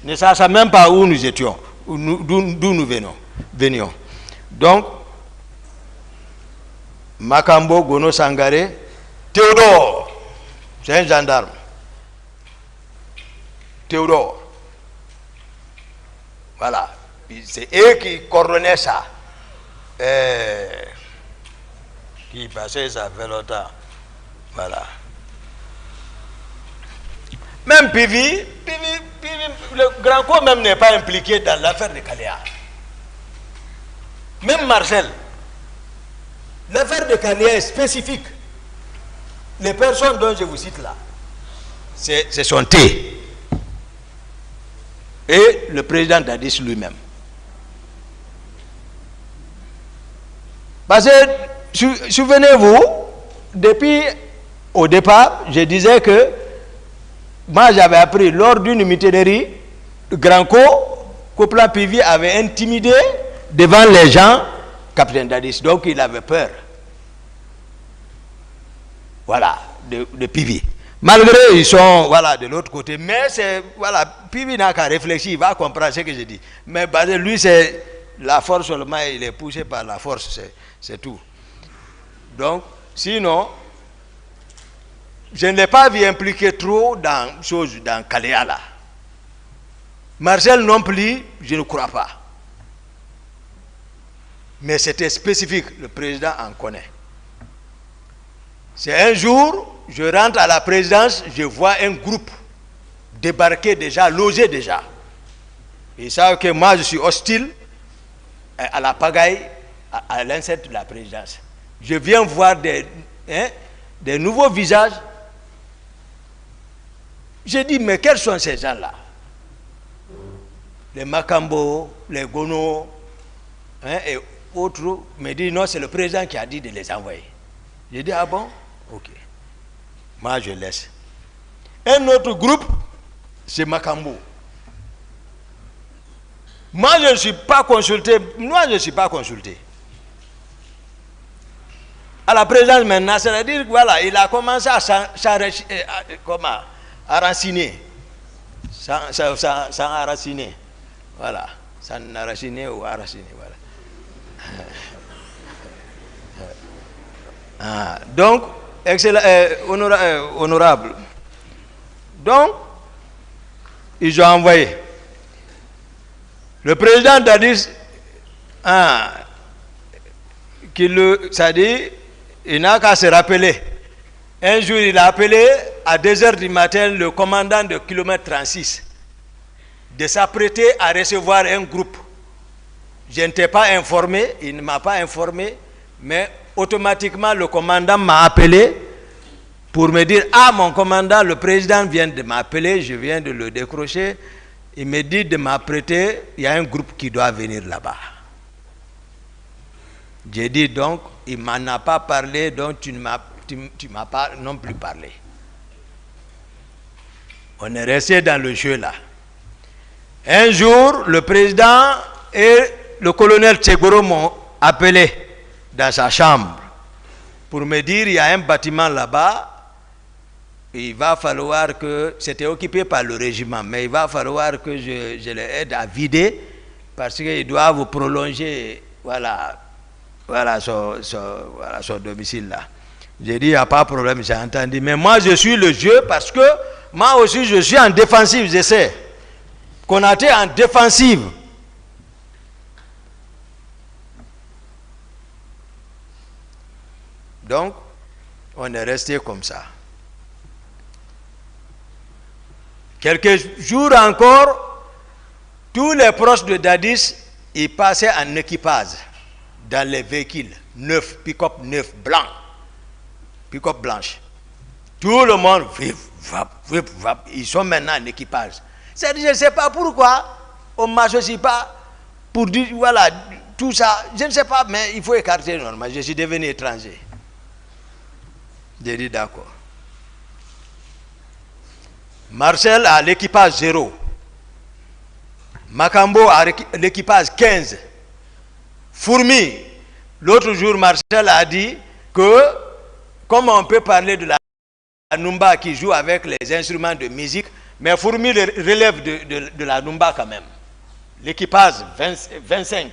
S3: Ne sachant même pas où nous étions, d'où nous venions. Donc, Makambo, Gono Sangaré, Théodore, c'est un gendarme. Théodore. Voilà. C'est eux qui coordonnaient ça. Qui passait, ça fait longtemps. Voilà. Même Pivi, le grand corps même n'est pas impliqué dans l'affaire de Kaléa. Même Marcel. L'affaire de Kaléa est spécifique. Les personnes dont je vous cite là, c'est son thé. Et le président Dadis lui-même. Parce que, souvenez-vous, depuis au départ, je disais que moi j'avais appris lors d'une mutinerie, Granco, Copla Pivi avait intimidé devant les gens capitaine Dadis. Donc il avait peur. Voilà, de Pivi. Malgré ils sont voilà, de l'autre côté, mais c'est voilà, Pivi n'a qu'à réfléchir, il va comprendre ce que je dis. Mais lui, c'est la force seulement, il est poussé par la force, c'est tout. Donc, sinon, je ne l'ai pas vu impliqué trop dans Kaléa là. Marcel non plus, je ne crois pas. Mais c'était spécifique, le président en connaît. C'est un jour, je rentre à la présidence, je vois un groupe débarquer déjà, loger déjà. Ils savent que moi je suis hostile à la pagaille, à l'insecte de la présidence. Je viens voir des nouveaux visages. J'ai dit, mais quels sont ces gens-là? Les Makambo, les Gono, et autres, me disent, non, c'est le président qui a dit de les envoyer. J'ai dit, ah bon? Ok. Moi, je laisse. Un autre groupe, c'est Makambo. Moi, je ne suis pas consulté. Moi, je ne suis pas consulté. À la présidence maintenant, c'est-à-dire que voilà, il a commencé à enraciner. Sans enraciner. Voilà. Sans enraciner ou enraciner. Voilà. Donc, excellent, honorable. Donc, ils ont envoyé. Le président Dadis, c'est-à-dire, il n'a qu'à se rappeler. Un jour, il a appelé à 2h du matin le commandant de kilomètre 36 de s'apprêter à recevoir un groupe. Je n'étais pas informé, il ne m'a pas informé, mais automatiquement le commandant m'a appelé pour me dire, ah mon commandant, le président vient de m'appeler, je viens de le décrocher, il me dit de m'apprêter, il y a un groupe qui doit venir là-bas. J'ai dit donc, il ne m'en a pas parlé, donc tu ne m'as pas non plus parlé. On est resté dans le jeu là. Un jour, le président et le colonel Tchegoro m'ont appelé dans sa chambre pour me dire, il y a un bâtiment là-bas, il va falloir que, c'était occupé par le régiment, mais il va falloir que je les aide à vider parce qu'ils doivent prolonger, voilà son domicile là. J'ai dit, il n'y a pas de problème, j'ai entendu. Mais moi, je suis le jeu parce que moi aussi, je suis en défensive, j'essaie. Konaté en défensive. Donc, on est resté comme ça. Quelques jours encore, tous les proches de Dadis, ils passaient en équipage dans les véhicules neufs, pick-up neufs, blancs, pick-up blanches. Tout le monde, ils sont maintenant en équipage. C'est-à-dire, je ne sais pas pourquoi on ne m'associe pas pour dire, voilà, tout ça, je ne sais pas, mais il faut écarter normal. Je suis devenu étranger. J'ai dit d'accord. Marcel a l'équipage 0. Makambo a l'équipage 15. Fourmi, l'autre jour, Marcel a dit que, comme on peut parler de la Numba qui joue avec les instruments de musique, mais Fourmi relève de la Numba quand même. L'équipage 25.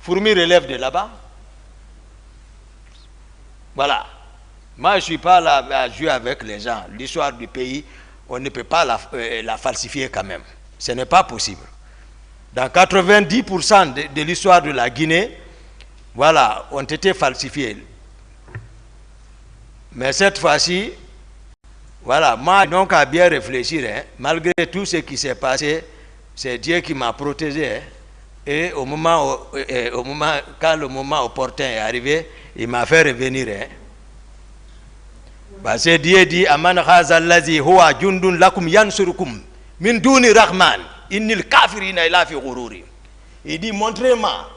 S3: Fourmi relève de là-bas. Voilà. Moi, je ne suis pas là à jouer avec les gens. L'histoire du pays, on ne peut pas la falsifier quand même. Ce n'est pas possible. Dans 90% de l'histoire de la Guinée, voilà, ont été falsifiés. Mais cette fois-ci, voilà, moi, donc, à bien réfléchir, hein, malgré tout ce qui s'est passé, c'est Dieu qui m'a protégé. Hein, et quand le moment opportun est arrivé, il m'a fait revenir. Hein. Parce que Dieu dit, Aman Khazallazi huwa jundun lakum yansurukum min duni rahman innil kafirina ila fi ghururi. Il dit, montrez-moi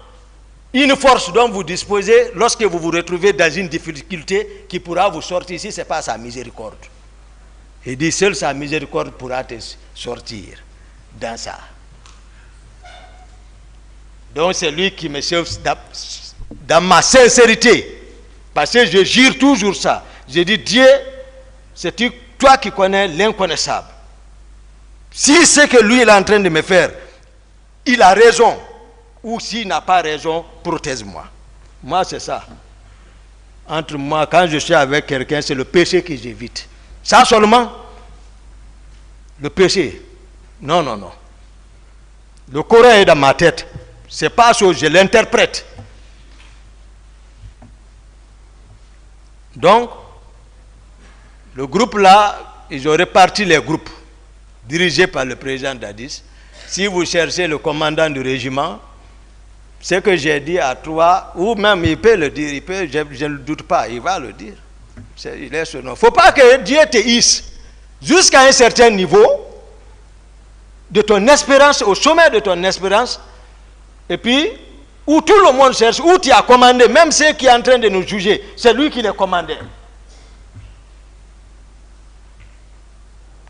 S3: une force dont vous disposez lorsque vous vous retrouvez dans une difficulté qui pourra vous sortir. Si ce n'est pas sa miséricorde. Il dit, seule sa miséricorde pourra te sortir dans ça. Donc c'est lui qui me sauve dans ma sincérité. Parce que je jure toujours ça. Je dis, Dieu, c'est toi qui connais l'inconnaissable. Si ce que lui est en train de me faire, il a raison, ou s'il n'a pas raison, protège-moi. Moi, c'est ça. Entre moi, quand je suis avec quelqu'un, c'est le péché que j'évite. Ça seulement, le péché. Non, non, non. Le Coran est dans ma tête. C'est pas ça, je l'interprète. Donc, le groupe là, ils ont réparti les groupes dirigés par le président Dadis. Si vous cherchez le commandant du régiment, ce que j'ai dit à toi, ou même il peut le dire, il peut, je ne doute pas, il va le dire. Il est ce nom. Il ne faut pas que Dieu te hisse jusqu'à un certain niveau de ton espérance, au sommet de ton espérance, et puis, où tout le monde cherche, où tu as commandé, même ceux qui sont en train de nous juger, c'est lui qui les commandait.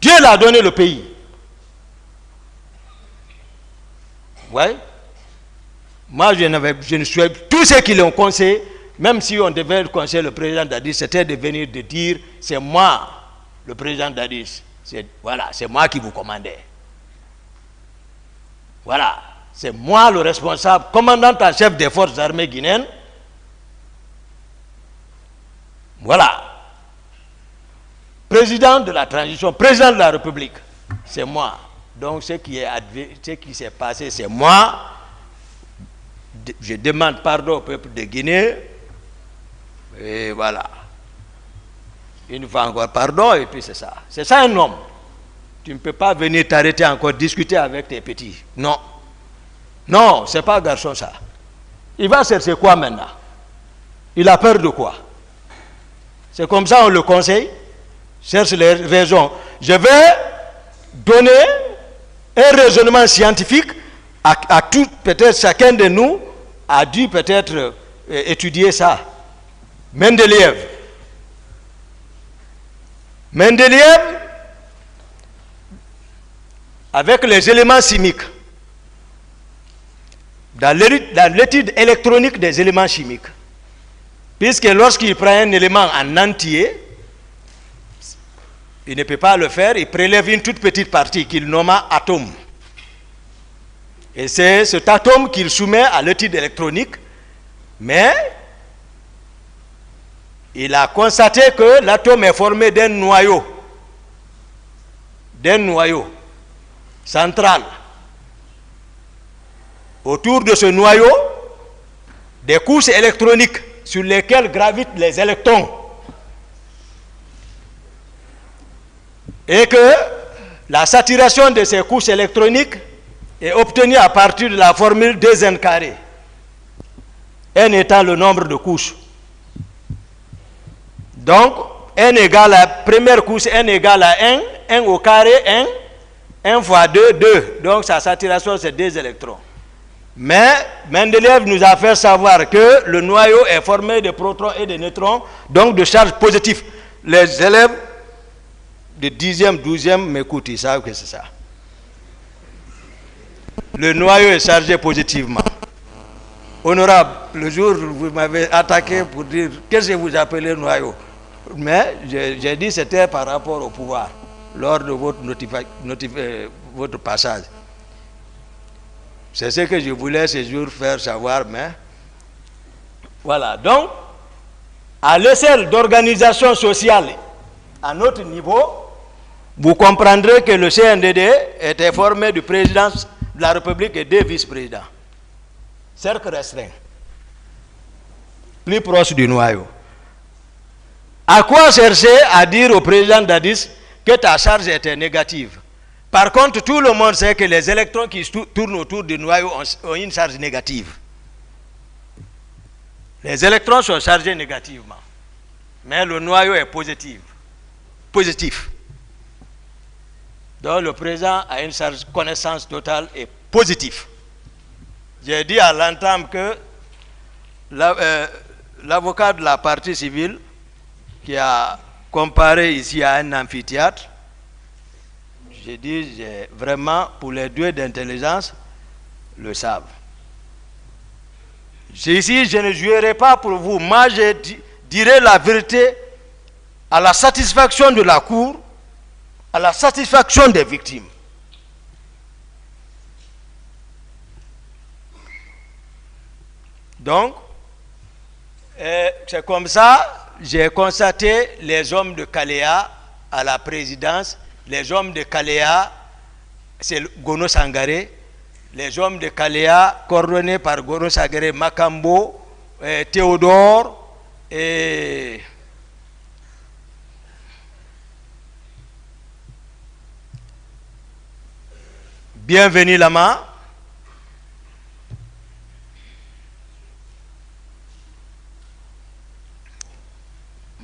S3: Dieu l'a donné le pays. Ouais. Moi, je ne suis tous ceux qui l'ont conseillé, même si on devait conseiller le président Dadis, c'était de venir de dire, c'est moi, le président Dadis. Voilà, c'est moi qui vous commandais. Voilà. C'est moi le responsable, commandant en chef des forces armées guinéennes. Voilà. Président de la transition, président de la République, c'est moi. Donc ce qui s'est passé, c'est moi. Je demande pardon au peuple de Guinée. Et voilà. Une fois encore pardon, et puis c'est ça. C'est ça un homme. Tu ne peux pas venir t'arrêter encore, discuter avec tes petits. Non. Non, ce n'est pas un garçon ça. Il va chercher quoi maintenant? Il a peur de quoi? C'est comme ça on le conseille. Cherche les raisons. Je vais donner un raisonnement scientifique à tout, peut-être chacun de nous a dû peut-être étudier ça. Mendeleïev, avec les éléments chimiques, dans l'étude électronique des éléments chimiques, puisque lorsqu'il prend un élément en entier, il ne peut pas le faire, il prélève une toute petite partie qu'il nomma atome. Et c'est cet atome qu'il soumet à l'étude électronique, mais il a constaté que l'atome est formé d'un noyau central. Autour de ce noyau, des couches électroniques sur lesquelles gravitent les électrons. Et que la saturation de ces couches électroniques est obtenue à partir de la formule 2n carré. N étant le nombre de couches. Donc, n égale à la première couche, n égale à 1, 1 au carré, 1 fois 2, 2. Donc, sa saturation, c'est 2 électrons. Mais Mendeleev nous a fait savoir que le noyau est formé de protons et de neutrons, donc de charges positives. Les élèves de 10e, 12e m'écoutent, ils savent que c'est ça. Le noyau est chargé positivement. Honorable, le jour où vous m'avez attaqué pour dire qu'est-ce que vous appelez noyau, mais j'ai dit c'était par rapport au pouvoir lors de votre passage. C'est ce que je voulais ce jour faire savoir, mais voilà. Donc, à l'échelle d'organisation sociale, à notre niveau, vous comprendrez que le CNDD était formé du président de la République et 2 vice-présidents. Cercle restreint, plus proche du noyau. À quoi chercher à dire au président Dadis que ta charge était négative? Par contre, tout le monde sait que les électrons qui tournent autour du noyau ont une charge négative. Les électrons sont chargés négativement, mais le noyau est positif. Donc le président a une charge connaissance totale et positive. J'ai dit à l'entame que l'avocat de la partie civile qui a comparé ici à un amphithéâtre, j'ai dit vraiment pour les 2 d'intelligence le savent. Ici, je ne jouerai pas pour vous. Moi, je dirai la vérité à la satisfaction de la Cour, à la satisfaction des victimes. Donc, c'est comme ça, j'ai constaté les hommes de Kaléa à la présidence. Les hommes de Kaléa, c'est Gono Sangaré. Les hommes de Kaléa, coordonnés par Gono Sangaré, Makambo, Théodore et Bienvenue Lama.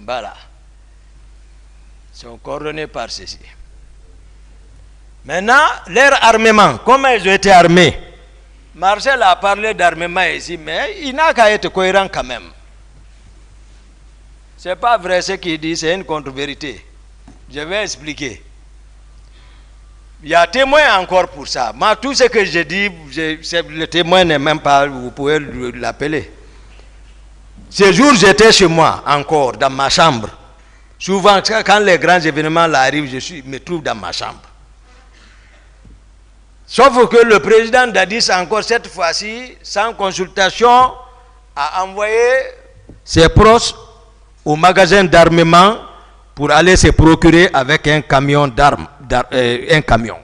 S3: Voilà. Ils sont coordonnés par ceci. Maintenant, leur armement, comment ils ont été armés? Marcel a parlé d'armement ici, mais il n'a qu'à être cohérent quand même. Ce n'est pas vrai ce qu'il dit, c'est une contre-vérité. Je vais expliquer. Il y a témoin encore pour ça. Moi, tout ce que je dis, le témoin n'est même pas, vous pouvez l'appeler. Ce jour, j'étais chez moi, encore, dans ma chambre. Souvent, quand les grands événements arrivent, je me trouve dans ma chambre. Sauf que le président Dadis, encore cette fois-ci, sans consultation, a envoyé ses proches au magasin d'armement pour aller se procurer avec un camion d'armes, un camion.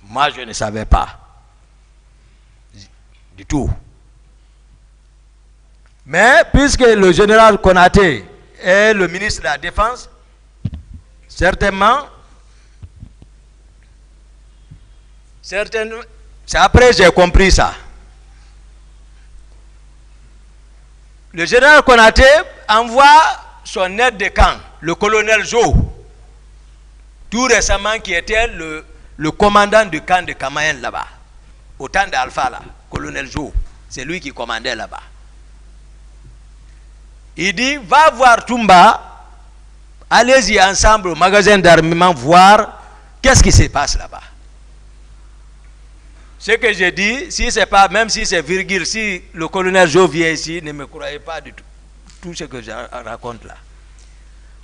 S3: Moi, je ne savais pas du tout. Mais puisque le général Konaté est le ministre de la Défense, certainement, c'est après j'ai compris ça. Le général Konaté envoie son aide de camp, le colonel Jo, tout récemment qui était le commandant du camp de Kamayen là-bas, au temps d'Alpha là, colonel Jo, c'est lui qui commandait là-bas. Il dit, va voir Toumba, allez-y ensemble au magasin d'armement voir qu'est-ce qui se passe là-bas. Ce que j'ai dit, si c'est pas, même si c'est virgule, si le colonel Jo vient ici, ne me croyez pas du tout ce que je raconte là.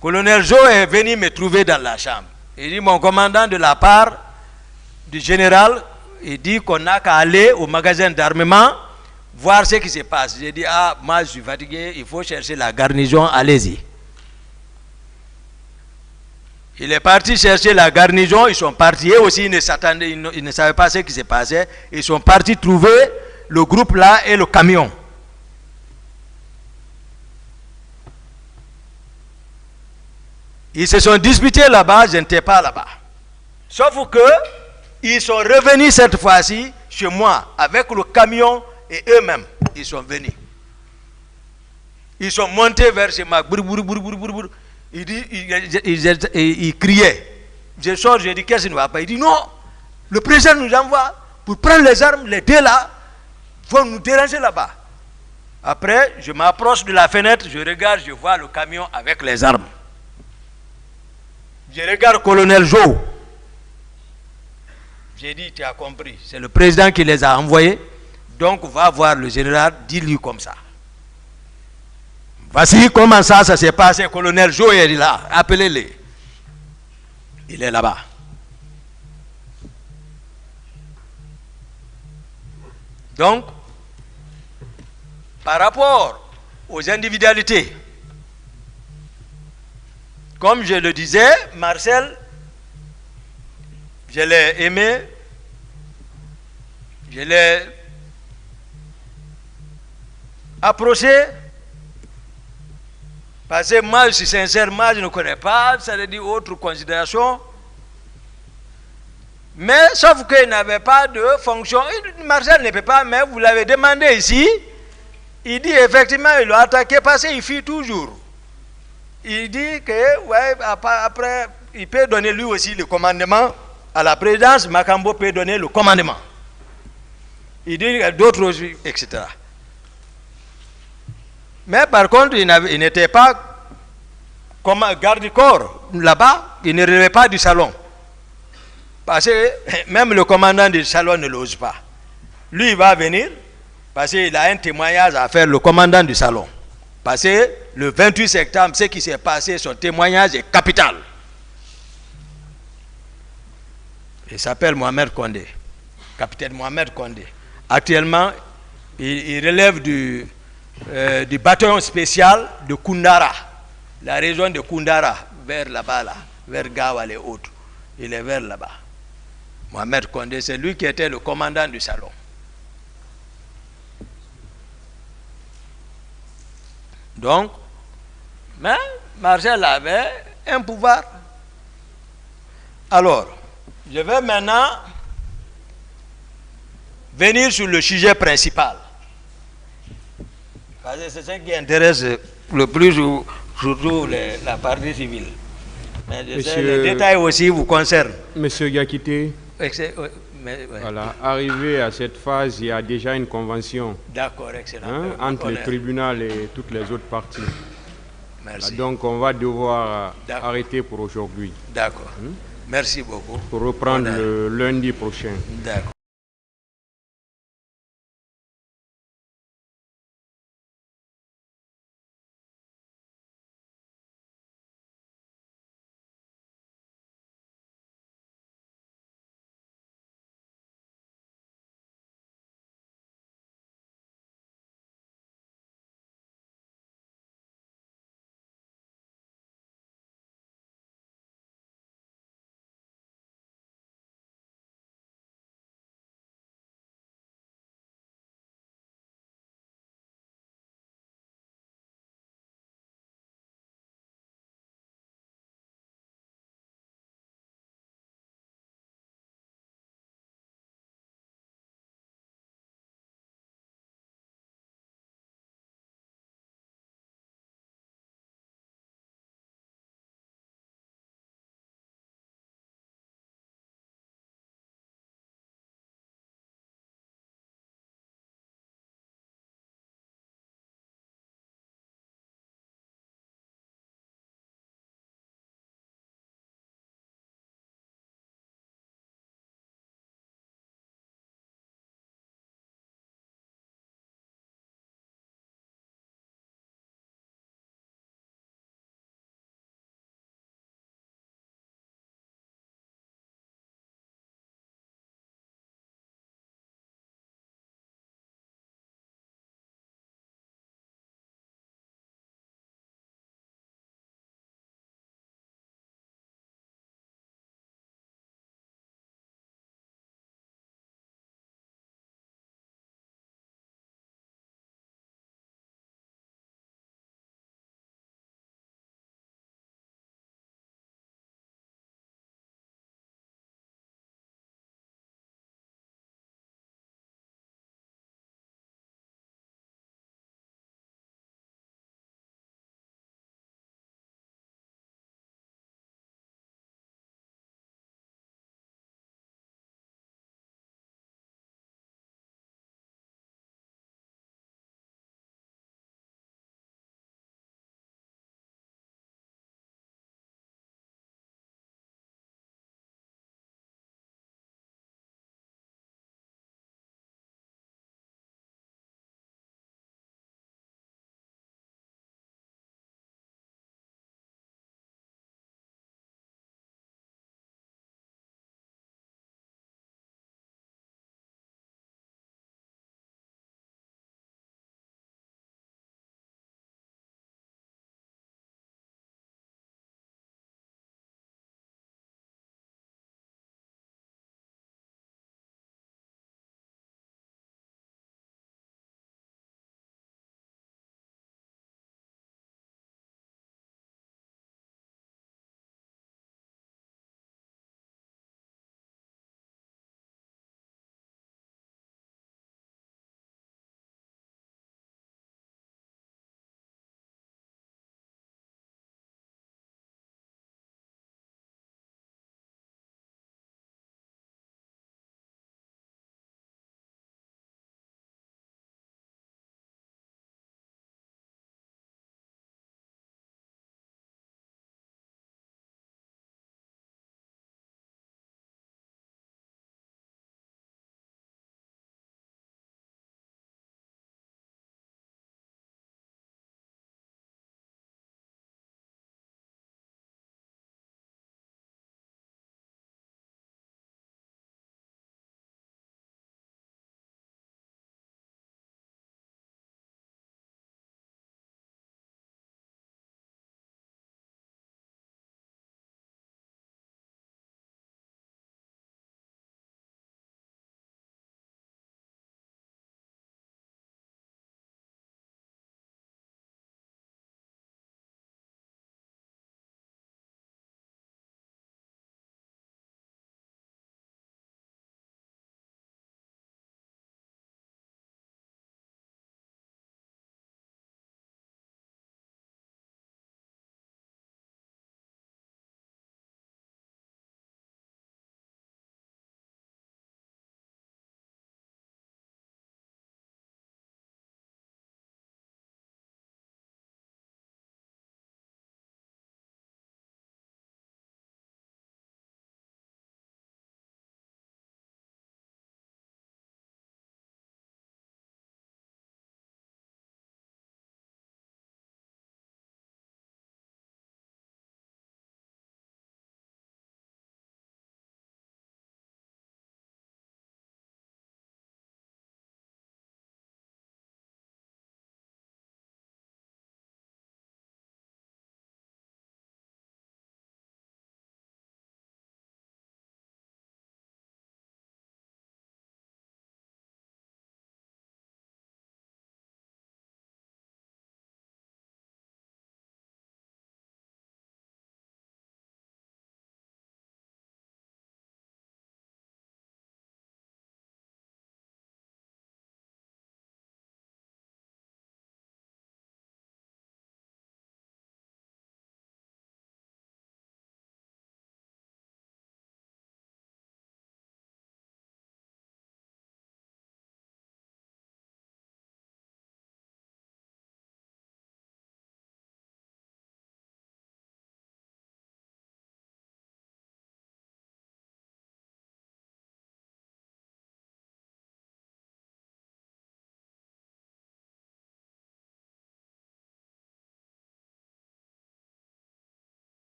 S3: Colonel Jo est venu me trouver dans la chambre. Il dit, mon commandant de la part du général, il dit qu'on n'a qu'à aller au magasin d'armement voir ce qui se passe. J'ai dit, ah, moi je suis fatigué, il faut chercher la garnison, allez-y. Il est parti chercher la garnison, ils sont partis, eux aussi ils ne savaient pas ce qui se passait. Ils sont partis trouver le groupe là et le camion. Ils se sont disputés là-bas, je n'étais pas là-bas. Sauf que ils sont revenus cette fois-ci chez moi avec le camion et eux-mêmes, ils sont venus. Ils sont montés vers chez moi. Il criait. Je sors, je dis, qu'est-ce qui ne va pas? Il dit, non, le président nous envoie pour prendre les armes, les deux là, vont nous déranger là-bas. Après, je m'approche de la fenêtre, je regarde, je vois le camion avec les armes. Je regarde le colonel Jo. J'ai dit, tu as compris, c'est le président qui les a envoyés, donc va voir le général, dis-lui comme ça. Voici comment ça s'est passé. Colonel Jo est là. Appelez-le. Il est là-bas. Donc, par rapport aux individualités, comme je le disais, Marcel, je l'ai aimé, je l'ai approché. Parce que moi, je suis sincère, moi, je ne connais pas, ça veut dire autre considération. Mais sauf qu'il n'avait pas de fonction. Marcel ne peut pas, mais vous l'avez demandé ici. Il dit effectivement, il l'a attaqué parce qu'il fuit toujours. Il dit que, ouais, après, il peut donner lui aussi le commandement à la présidence. Makambo peut donner le commandement. Il dit d'autres aussi, etc. Mais par contre, il n'était pas comme garde-corps là-bas, il ne relevait pas du salon. Parce que même le commandant du salon ne l'ose pas. Lui, il va venir parce qu'il a un témoignage à faire, le commandant du salon. Parce que le 28 septembre, ce qui s'est passé, son témoignage est capital. Il s'appelle Mohamed Condé, capitaine Mohamed Condé. Actuellement, il relève du bataillon spécial de Koundara, la région de Koundara, vers là-bas, là, vers Gawal et autres. Il est vers là-bas. Mohamed Condé, c'est lui qui était le commandant du salon. Donc, mais Marcel avait un pouvoir. Alors, je vais maintenant venir sur le sujet principal. Parce que c'est ce qui intéresse le plus, surtout la partie civile. Mais je sais, les détails aussi vous concernent.
S1: Monsieur Diakité,
S3: ouais.
S1: voilà, arrivé à cette phase, il y a déjà une convention.
S3: D'accord, excellent.
S1: Entre le tribunal et toutes les autres parties.
S3: Merci.
S1: Donc on va devoir arrêter pour aujourd'hui.
S3: D'accord. Merci beaucoup.
S1: Pour reprendre le lundi prochain.
S3: D'accord.